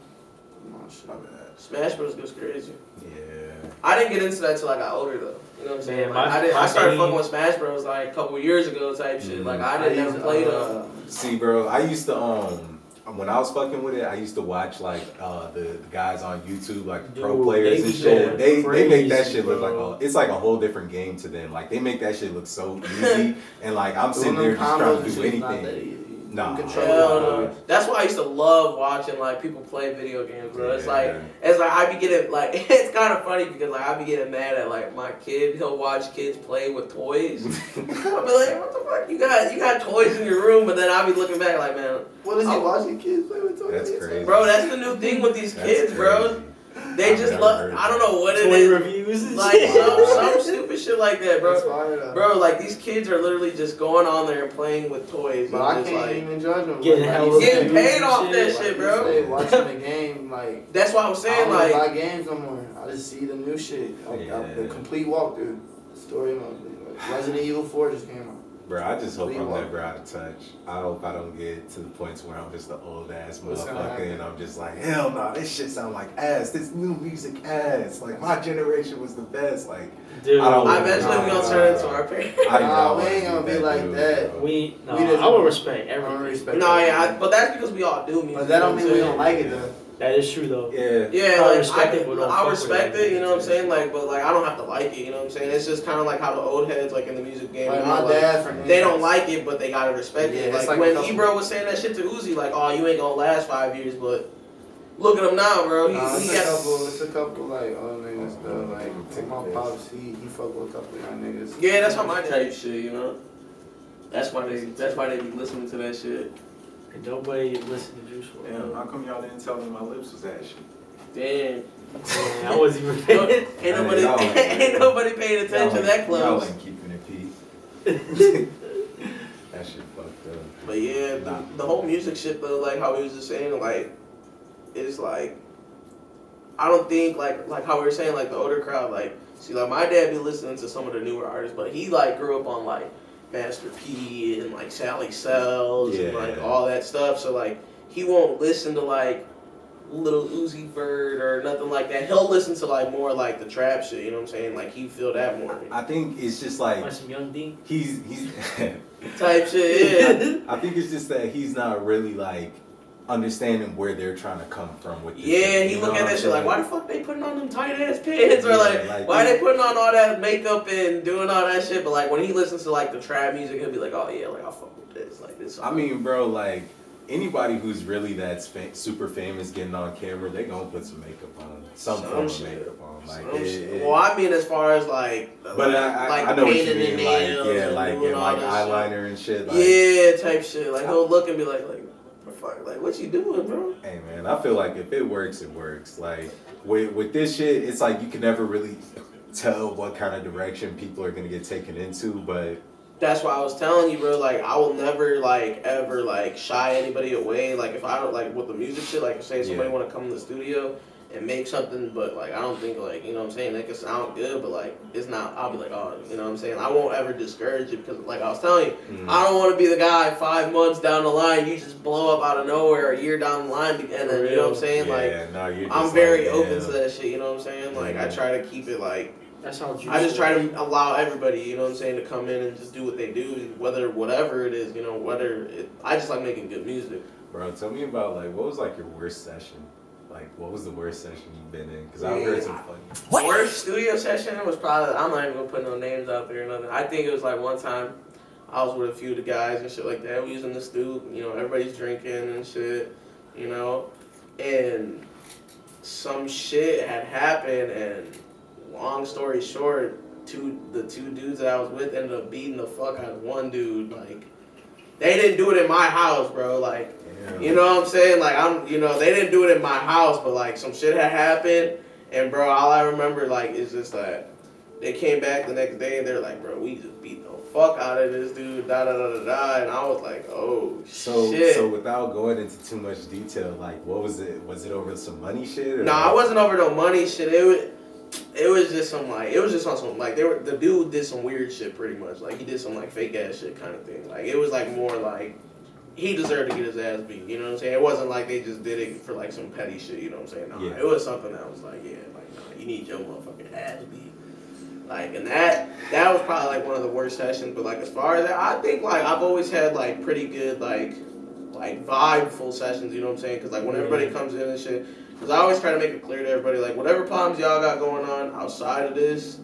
Come on, shit. My bad. Smash Bros goes crazy. Yeah. I didn't get into that till I got older though. You know what I'm saying? Man, Like, my I started game- fucking with Smash Bros like a couple years ago type shit. Like I didn't used ever to, play them. See, bro, I used to when I was fucking with it, I used to watch like the guys on YouTube, like the pro Dude, players they and be shit. going They make that crazy, shit look like bro. it's like a whole different game to them. Like they make that shit look so easy, and like I'm sitting Doing there them just trying combos to do and shit's not that anything. easy. Nah. You control Hell it. no. That's why I used to love watching like people play video games, bro. It's like Yeah. I be getting like it's kind of funny because like I be getting mad at like my kid. He'll watch kids play with toys. I'll be like, what the fuck? You got toys in your room, but then I'll be looking back like, man, What is he watching kids play with toys? That's crazy. bro, that's the new thing with these That's kids, bro. crazy. They I've just never love. heard I don't know what it Toy is. reviews and Like shit. some stupid shit like that, That's bro. fire though. Bro, like these kids are literally just going on there and playing with toys. But and I just, can't like, even judge them. Getting Like, hella you say- getting paid off shit, that like, shit, you bro. say watching the game, like That's why I was I saying, don't like, buy games no more. I just see the new shit. The complete walkthrough. Story mode. Like, Resident Evil 4 just came out. Bro, I just hope What do I'm you want? never out of touch. I hope I don't get to the points where I'm just an old ass What's gonna motherfucker happen? and I'm just like, hell no, this shit sound like ass. This new music ass. Like my generation was the best. Like Dude, I don't wanna- eventually we're gonna turn into our parents. I do Nah, not we wanna ain't gonna do be like dude, that. bro. we We just- I will respect I don't everything. respect No, that. yeah, but that's because we all do music. But that don't you mean know we what don't I'm like it though. That is true though. Yeah. Yeah, I like respect it, but don't I fuck with respect it. it, you know what I'm saying? Like, but like I don't have to like it, you know what I'm saying? It's just kind of like how the old heads, like in the music game, Like now, my dad, for they don't like it, but they gotta respect Yeah, it. it's Like like a when couple- Ebro was saying that shit to Uzi, like, oh, you ain't gonna last 5 years, but look at him now, bro. He It's got. a couple like old niggas though. Like my pops, he fuck with a couple young niggas. Yeah, that's how my type shit, you know. That's why they be listening to that shit. And nobody listen to Juice WRLD. Yeah. How come y'all didn't tell me my lips was ashy? Damn. Man, I wasn't even Ain't nobody, ain't nobody paying attention that Y'all close. ain't keeping it peace. That shit fucked up. But yeah, the whole music shit though, like how we was just saying, like, it's like, I don't think like how we were saying, like the older crowd, like, see, like my dad be listening to some of the newer artists, but he like grew up on like Master P and like Sally Sells and like Yeah. all that stuff. So like he won't listen to like Little Uzi Vert or nothing like that. He'll listen to like more like the trap shit. You know what I'm saying? Like he feel that more I think it's just like Watch some Young D. he's type shit. Yeah. I think it's just that he's not really like understanding where they're trying to come from with this Yeah, shit, he you look know at what that I'm shit like, saying? why the fuck they putting on them tight ass pants? Or Yeah, like why they- they putting on all that makeup and doing all that shit? But like when he listens to like the trap music, he'll be like, oh yeah, like I fuck with this, like this. I mean, bro, like anybody who's really that super famous getting on camera, they gonna put some makeup on, some form of shit. makeup on. Like, Some shit. Well, I mean, as far as like, but I know what you painting mean. the Like, nails yeah, and like doing getting all like that eyeliner and shit. Like, yeah, type shit. Like he'll look and be like fuck? Like, what you doing, bro? Hey man, I feel like if it works, it works. Like with this shit, it's like you can never really tell what kind of direction people are gonna get taken into, but That's why I was telling you, bro, like, I will never, like, ever, like, shy anybody away. Like, if I don't, like, with the music shit, like, say somebody want to come in the studio and make something, but, like, I don't think, like, you know what I'm saying, they can sound good, but, like, it's not, I'll be like, oh, you know what I'm saying? I won't ever discourage it because, like I was telling you, I don't want to be the guy 5 months down the line, you just blow up out of nowhere a year down the line, and then, you know what I'm saying? I'm very open to that shit, you know what I'm saying? Like, I try to keep it, like, That's how I just try to allow everybody, you know what I'm saying, to come in and just do what they do, whatever it is, you know, I just like making good music. bro, tell me about like what was like your worst session? Like what was the worst session you've been in? Because I've heard some funny. Worst studio session was probably, I'm not even gonna put no names out there or nothing. I think it was like one time I was with a few of the guys and shit like that. We was in the studio, you know, everybody's drinking and shit, you know, and some shit had happened and long story short, the two dudes that I was with ended up beating the fuck out of one dude. Like, they didn't do it in my house, bro. Like, you know what I'm saying? Like, they didn't do it in my house, but like some shit had happened. And bro, all I remember like is just that they came back the next day and they're like, bro, we just beat the fuck out of this dude, da da da da da. And I was like, oh shit. So without going into too much detail, like what was it? Was it over some money shit? Or Nah, it wasn't over no money shit. It was just some like, it was just on some like, the dude did some weird shit pretty much. Like he did some like fake ass shit kind of thing. Like it was like more like he deserved to get his ass beat. You know what I'm saying? It wasn't like they just did it for like some petty shit. You know what I'm saying? Nah, it was something that was like, yeah, like nah, you need your motherfucking ass beat. Like, and that was probably like one of the worst sessions. But like as far as that, I think like I've always had like pretty good like vibe-ful sessions. You know what I'm saying? Because like when everybody comes in and shit. Because I always try to make it clear to everybody, like, whatever problems y'all got going on outside of this,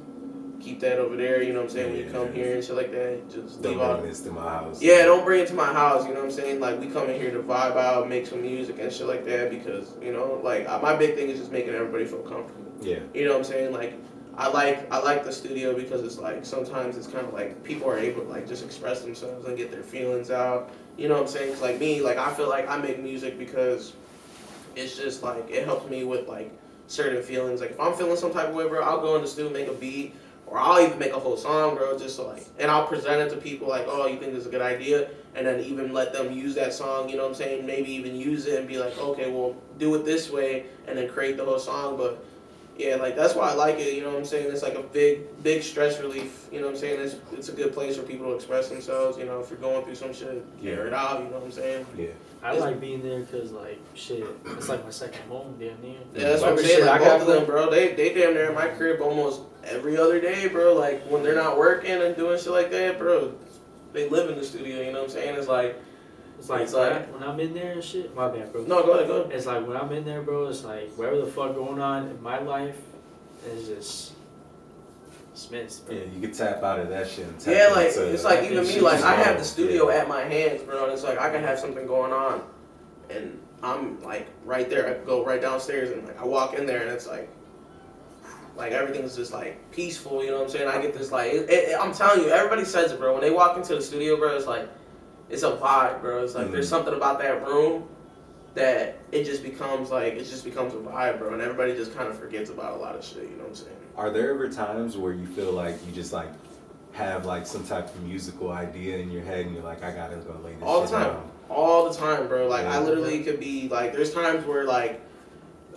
keep that over there, you know what I'm saying, when you come here and shit like that, just don't leave out. bring this to my house. Yeah, don't bring it to my house, you know what I'm saying, like, we come in here to vibe out, make some music and shit like that, because, you know, like, my big thing is just making everybody feel comfortable. Yeah. You know what I'm saying, like, I like the studio because it's like, sometimes it's kind of like, people are able to, like, just express themselves and get their feelings out, you know what I'm saying, because, like, me, like, I feel like I make music because it's just like, it helps me with like certain feelings. Like if I'm feeling some type of way, bro, I'll go in the studio, make a beat, or I'll even make a whole song, bro, just so like, and I'll present it to people like, oh, you think this is a good idea? And then even let them use that song, you know what I'm saying? Maybe even use it and be like, okay, well, do it this way, and then create the whole song. But yeah, like that's why I like it, you know what I'm saying? It's like a big stress relief, you know what I'm saying? It's a good place for people to express themselves, you know, if you're going through some shit, air it out, you know what I'm saying? Yeah. I like being there because, like, shit, it's like my second home, damn near. Yeah, that's what I'm saying. Like, both of them, bro, they damn near in my crib almost every other day, bro. Like, when they're not working and doing shit like that, bro, they live in the studio, you know what I'm saying? It's like when I'm in there and shit, my bad, bro. No, go ahead. It's like when I'm in there, bro, it's like whatever the fuck going on in my life is just dismissed, bro. Yeah, you can tap out of that shit. And tap Yeah, like, into, it's like even me, like, I have the studio yeah. at my hands, bro, and it's like I can have something going on, and I'm, like, right there. I go right downstairs, and, like, I walk in there, and it's like everything's just, like, peaceful, you know what I'm saying? I get this, like, I'm telling you, everybody says it, bro. When they walk into the studio, bro, it's like, it's a vibe, bro. It's like, there's something about that room that it just becomes, like, a vibe, bro, and everybody just kind of forgets about a lot of shit, you know what I'm saying? Are there ever times where you feel like you just like have like some type of musical idea in your head and you're like, I gotta go lay this shit down? All the time, bro. Like, I literally could be, like, there's times where, like,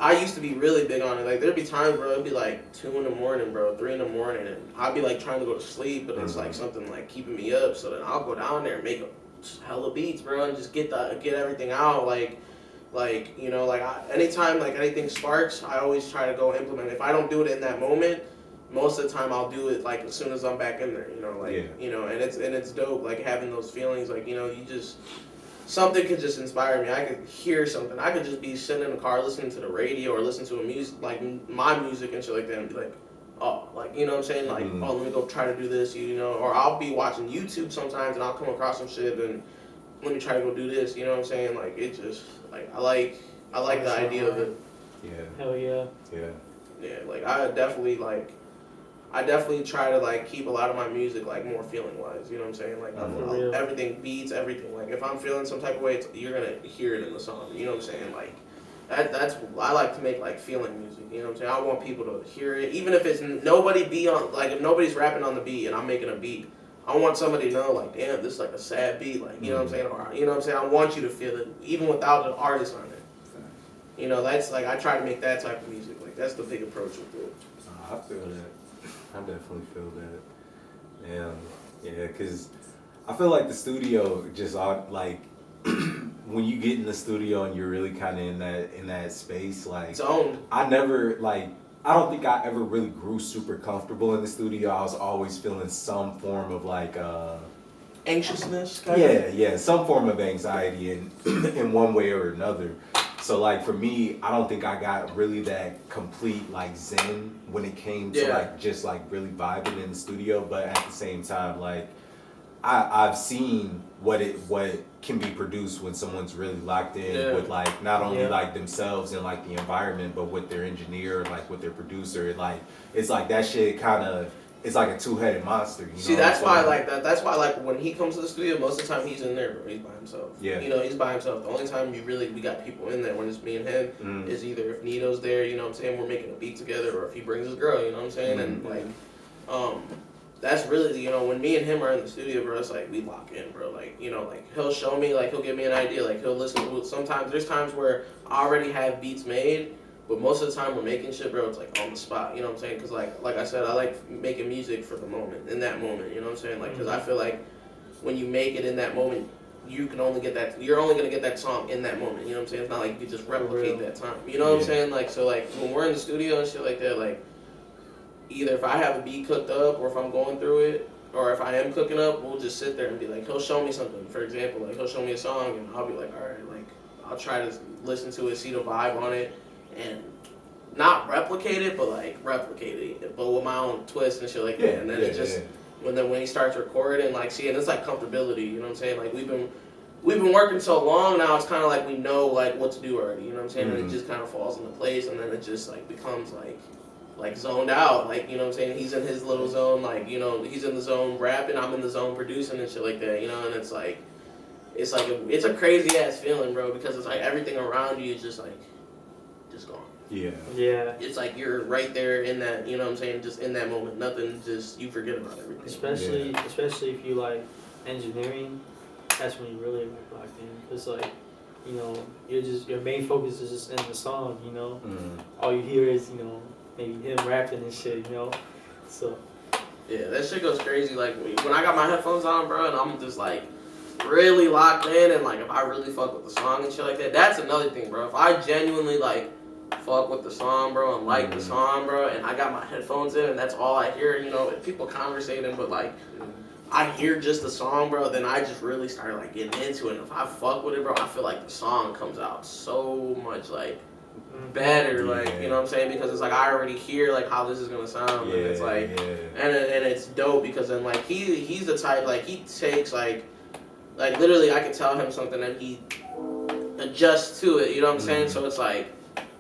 I used to be really big on it. Like, there'd be times, bro, it'd be, like, 2 in the morning, bro, 3 in the morning, and I'd be, like, trying to go to sleep, but it's, like, something, like, keeping me up, so then I'll go down there and make hella beats, bro, and just get everything out, like, you know, like, anytime, like, anything sparks, I always try to go implement it. If I don't do it in that moment, most of the time I'll do it, like, as soon as I'm back in there, you know, like, you know, and it's dope, like, having those feelings, like, you know, something could just inspire me. I could hear something. I could just be sitting in the car listening to the radio or listening to like, my music and shit like that and be like, oh, like, you know what I'm saying? Like, oh, let me go try to do this, you know, or I'll be watching YouTube sometimes and I'll come across some shit and let me try to go do this, you know what I'm saying? Like, it just, like, I like the idea of it. Yeah. Hell yeah. Yeah. Yeah, like, I definitely, like, I definitely try to like keep a lot of my music like more feeling wise. You know what I'm saying? Like everything beats everything. Like if I'm feeling some type of way, you're gonna hear it in the song. You know what I'm saying? Like that's I like to make like feeling music. You know what I'm saying? I want people to hear it, even if it's nobody be on like if nobody's rapping on the beat and I'm making a beat. I want somebody to know, like, damn, this is like a sad beat, like, you know what I'm saying? Or, you know what I'm saying? I want you to feel it, even without the artist on it. You know, that's like, I try to make that type of music. Like, that's the big approach with it. I feel that. I definitely feel that. Yeah, because I feel like the studio just, like, when you get in the studio and you're really kind of in that space, like, Zoned. I don't think I ever really grew super comfortable in the studio. I was always feeling some form of like anxiousness. Yeah, some form of anxiety in one way or another. So like for me, I don't think I got really that complete like zen when it came to like just like really vibing in the studio. But at the same time, like I've seen what can be produced when someone's really locked in with like not only like themselves and like the environment, but with their engineer, like with their producer. Like it's like that shit kind of it's like a two-headed monster. You know See, that's why I like that. That's why like when he comes to the studio, most of the time he's in there, bro. He's by himself. Yeah. You know, he's by himself. The only time we got people in there when it's me and him is either if Nito's there, you know what I'm saying, we're making a beat together, or if he brings his girl, you know what I'm saying, and like, that's really, you know, when me and him are in the studio, bro, it's like we lock in, bro. Like, you know, like he'll show me, like he'll give me an idea, like he'll listen to it. Sometimes there's times where I already have beats made, but most of the time we're making shit, bro, it's like on the spot, you know what I'm saying? Because like I said, I like making music for the moment, in that moment, you know what I'm saying? Like, because I feel like when you make it in that moment, you can only get that, you're only going to get that song in that moment, you know what I'm saying? It's not like you can just replicate that time, you know what I'm saying? Like, so like when we're in the studio and shit like that, like, either if I have a beat cooked up or if I'm going through it or if I am cooking up, we'll just sit there and be like, he'll show me something. For example, like he'll show me a song and I'll be like, all right, like I'll try to listen to it, see the vibe on it, and not replicate it, but like replicate it, but with my own twist and shit like that. And then it just when he starts recording, like see, and it's like comfortability, you know what I'm saying? Like we've been working so long now, it's kind of like we know like what to do already, you know what I'm saying? And it just kind of falls into place, and then it just like becomes like zoned out, like, you know what I'm saying, he's in his little zone, like, you know, he's in the zone rapping, I'm in the zone producing and shit like that, you know, and it's a crazy ass feeling, bro, because it's like everything around you is just like, just gone. Yeah. It's like you're right there in that, you know what I'm saying, just in that moment, nothing, just, you forget about everything. Especially if you like engineering, that's when you really like locked in, because like, you know, your main focus is just in the song, you know, all you hear is, you know, maybe him rapping and shit, you know, so. Yeah, that shit goes crazy, like, when I got my headphones on, bro, and I'm just, like, really locked in, and, like, if I really fuck with the song and shit like that, that's another thing, bro. If I genuinely, like, fuck with the song, bro, and like the song, bro, and I got my headphones in, and that's all I hear, you know, people conversating, but, like, I hear just the song, bro, then I just really start, like, getting into it, and if I fuck with it, bro, I feel like the song comes out so much, like, better, like, you know what I'm saying, because it's like I already hear like how this is gonna sound, and it's like and it's dope, because then like he's the type, like he takes like literally I can tell him something and he adjusts to it, you know what I'm saying, so it's like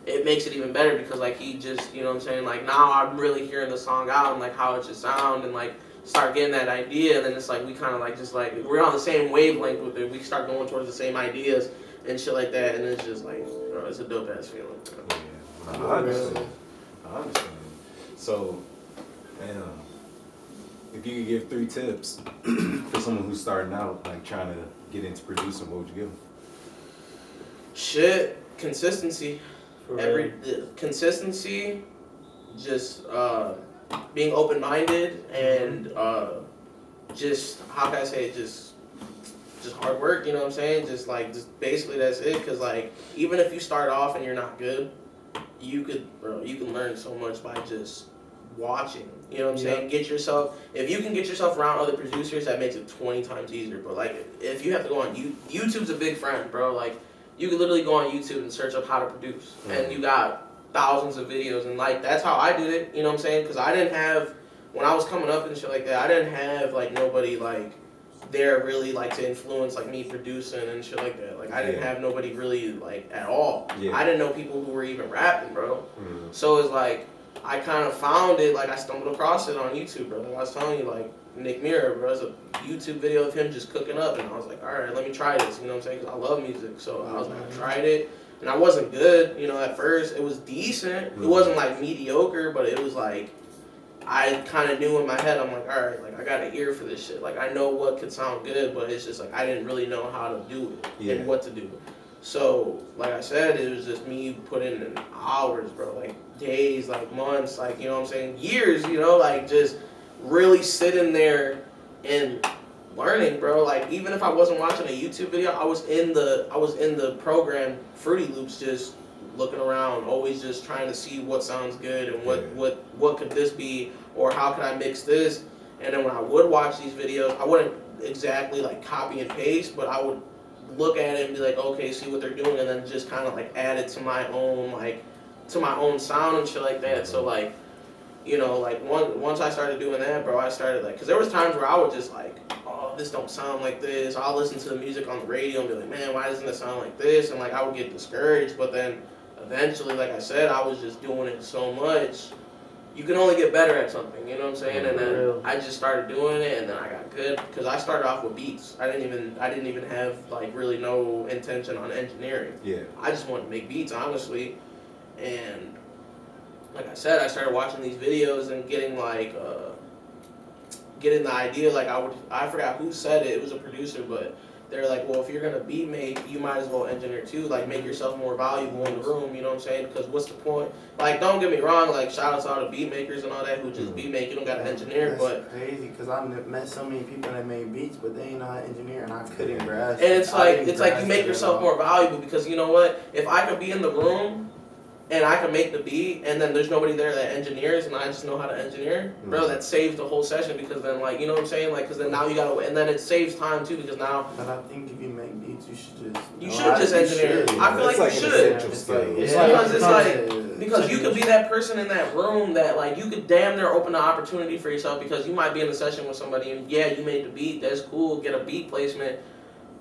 it makes it even better, because like he just, you know what I'm saying, like now I'm really hearing the song out and like how it should sound, and like start getting that idea, and then it's like we kind of like just like we're on the same wavelength with it, we start going towards the same ideas and shit like that, and it's just like, bro, it's a dope ass feeling. Yeah, I understand. So, if you could give 3 tips for someone who's starting out, like trying to get into producing, what would you give them? Shit, consistency. Consistency, just being open-minded, and just, how can I say it, just hard work, you know what I'm saying? Just basically that's it, because like even if you start off and you're not good, you can learn so much by just watching, you know what I'm saying? If you can get yourself around other producers, that makes it 20 times easier. But like if you have to go on YouTube's a big friend, bro. Like you can literally go on YouTube and search up how to produce, and you got thousands of videos, and like that's how I did it, you know what I'm saying? Because I didn't have, when I was coming up and shit like that, I didn't have like nobody like there really like to influence like me producing and shit like that. Like I didn't have nobody really like at all. I didn't know people who were even rapping, bro. So it's like I kind of found it, like I stumbled across it on YouTube, bro. Like I was telling you, like Nick Mirror, bro, there's a YouTube video of him just cooking up, and I was like, all right, let me try this. You know what I'm saying? 'Cause I love music, so I was like, I tried it, and I wasn't good, you know, at first. It was decent. It wasn't like mediocre, but it was like I kind of knew in my head, I'm like, all right, like I got an ear for this shit. Like I know what could sound good, but it's just like I didn't really know how to do it and what to do. So, like I said, it was just me putting in hours, bro, like days, like months, like, you know what I'm saying, years, you know, like just really sitting there and learning, bro. Like even if I wasn't watching a YouTube video, I was in the program Fruity Loops, just looking around, always just trying to see what sounds good and what could this be, or how can I mix this. And then when I would watch these videos, I wouldn't exactly like copy and paste, but I would look at it and be like, okay, see what they're doing, and then just kind of like add it to my own sound and shit like that. So like, you know, like once I started doing that, bro, I started like, because there was times where I would just like, oh, this don't sound like this. I'll listen to the music on the radio and be like, man, why doesn't it sound like this? And like I would get discouraged, but then eventually, like I said, I was just doing it so much. You can only get better at something, you know what I'm saying? And then I just started doing it, and then I got good because I started off with beats. I didn't even have like really no intention on engineering. Yeah. I just wanted to make beats, honestly. And like I said, I started watching these videos and getting the idea. Like I forgot who said it. It was a producer, but they're like, well, if you're gonna beat make, you might as well engineer too. Like, make yourself more valuable in the room. You know what I'm saying? Because what's the point? Like, don't get me wrong. Like, shout out to all the beat makers and all that who just beat make. You don't gotta engineer, but crazy because I met so many people that made beats, but they ain't know how to engineer, and I couldn't grasp. And it's like you make yourself more valuable because you know what? If I could be in the room and I can make the beat, and then there's nobody there that engineers, and I just know how to engineer, bro, that saves the whole session, because then, like, you know what I'm saying? Like, because then now you gotta, and then it saves time, too, because now... But I think if you make beats, you should just... You should just engineer. I feel like you should. Because you could be that person in that room that, like, you could damn near open the opportunity for yourself, because you might be in a session with somebody, and yeah, you made the beat, that's cool, get a beat placement,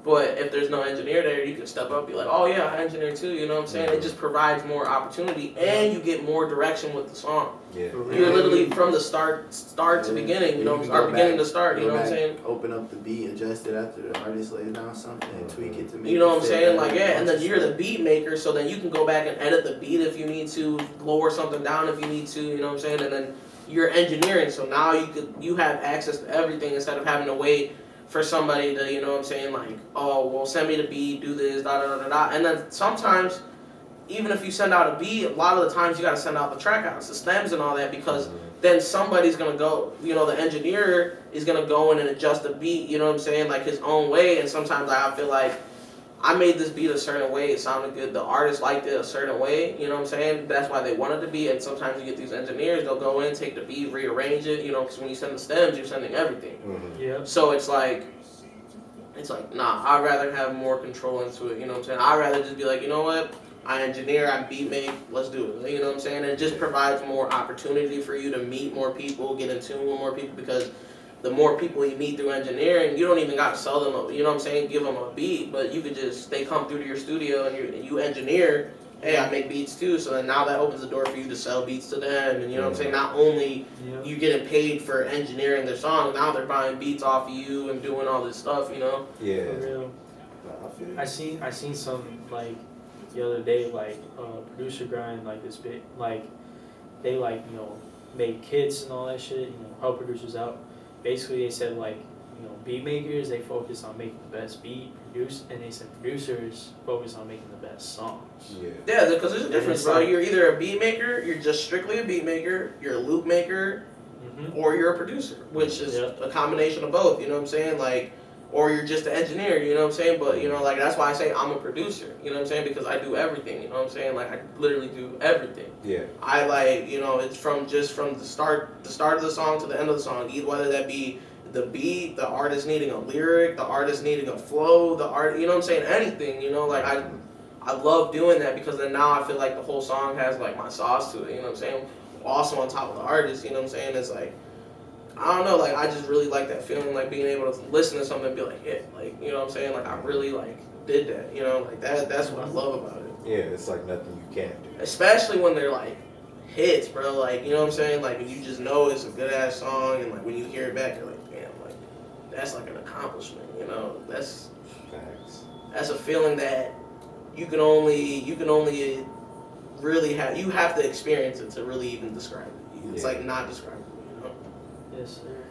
but if there's no engineer there, you can step up and be like, oh yeah, I engineer too, you know what I'm saying? It just provides more opportunity, and you get more direction with the song. Yeah. You're literally from the start to beginning, you know, or beginning to start, you know what I'm saying? Open up the beat, adjust it after the artist lays down something, and tweak it to make you know what I'm saying? Like, yeah, and then you're the beat maker, so then you can go back and edit the beat if you need to, lower something down if you need to, you know what I'm saying? And then you're engineering, so now you have access to everything instead of having to wait for somebody to, you know what I'm saying, like, oh, well, send me the beat, do this, da-da-da-da-da. And then sometimes, even if you send out a beat, a lot of the times you got to send out the track outs, the stems and all that, because then somebody's going to go, you know, the engineer is going to go in and adjust the beat, you know what I'm saying, like his own way. And sometimes I feel like I made this beat a certain way, it sounded good, the artist liked it a certain way, you know what I'm saying, that's why they wanted the beat. And sometimes you get these engineers, they'll go in, take the beat, rearrange it, you know, because when you send the stems, you're sending everything. Yeah. So it's like, nah, I'd rather have more control into it, you know what I'm saying? I'd rather just be like, you know what, I engineer, I beat make, let's do it, you know what I'm saying? And it just provides more opportunity for you to meet more people, get in tune with more people, because the more people you meet through engineering, you don't even got to sell them, you know what I'm saying, give them a beat, but you could just, they come through to your studio and you engineer, hey, I make beats too, so then now that opens the door for you to sell beats to them, and you know what I'm saying, not only you getting paid for engineering their song, now they're buying beats off of you and doing all this stuff, you know? Yeah. For real. I seen some, like, the other day, like, producer grind, like, this bit, like, they, like, you know, make kits and all that shit, you know, help producers out. Basically, they said, like, you know, beat makers, they focus on making the best beat, and they said producers focus on making the best songs. Yeah, because there's a difference, bro. You're either a beat maker, you're just strictly a beat maker, you're a loop maker, or you're a producer, which is a combination of both, you know what I'm saying? Like, or you're just an engineer, you know what I'm saying? But, you know, like, that's why I say I'm a producer, you know what I'm saying? Because I do everything, you know what I'm saying? Like, I literally do everything. Yeah. I, like, you know, it's from the start of the song to the end of the song, whether that be the beat, the artist needing a lyric, the artist needing a flow, you know what I'm saying? Anything, you know, like, I love doing that, because then now I feel like the whole song has, like, my sauce to it, you know what I'm saying? Also on top of the artist, you know what I'm saying? It's like, I don't know, like, I just really like that feeling, like, being able to listen to something and be like, yeah, like, you know what I'm saying? Like, I really, like, did that, you know? Like, that's what I love about it. Yeah, it's like nothing you can't do. Especially when they're, like, hits, bro. Like, you know what I'm saying? Like, when you just know it's a good ass song, and like when you hear it back, you're like, damn, like that's like an accomplishment. You know, that's a feeling that you can only really have. You have to experience it to really even describe it. It's like not describable. You know. Yes, sir.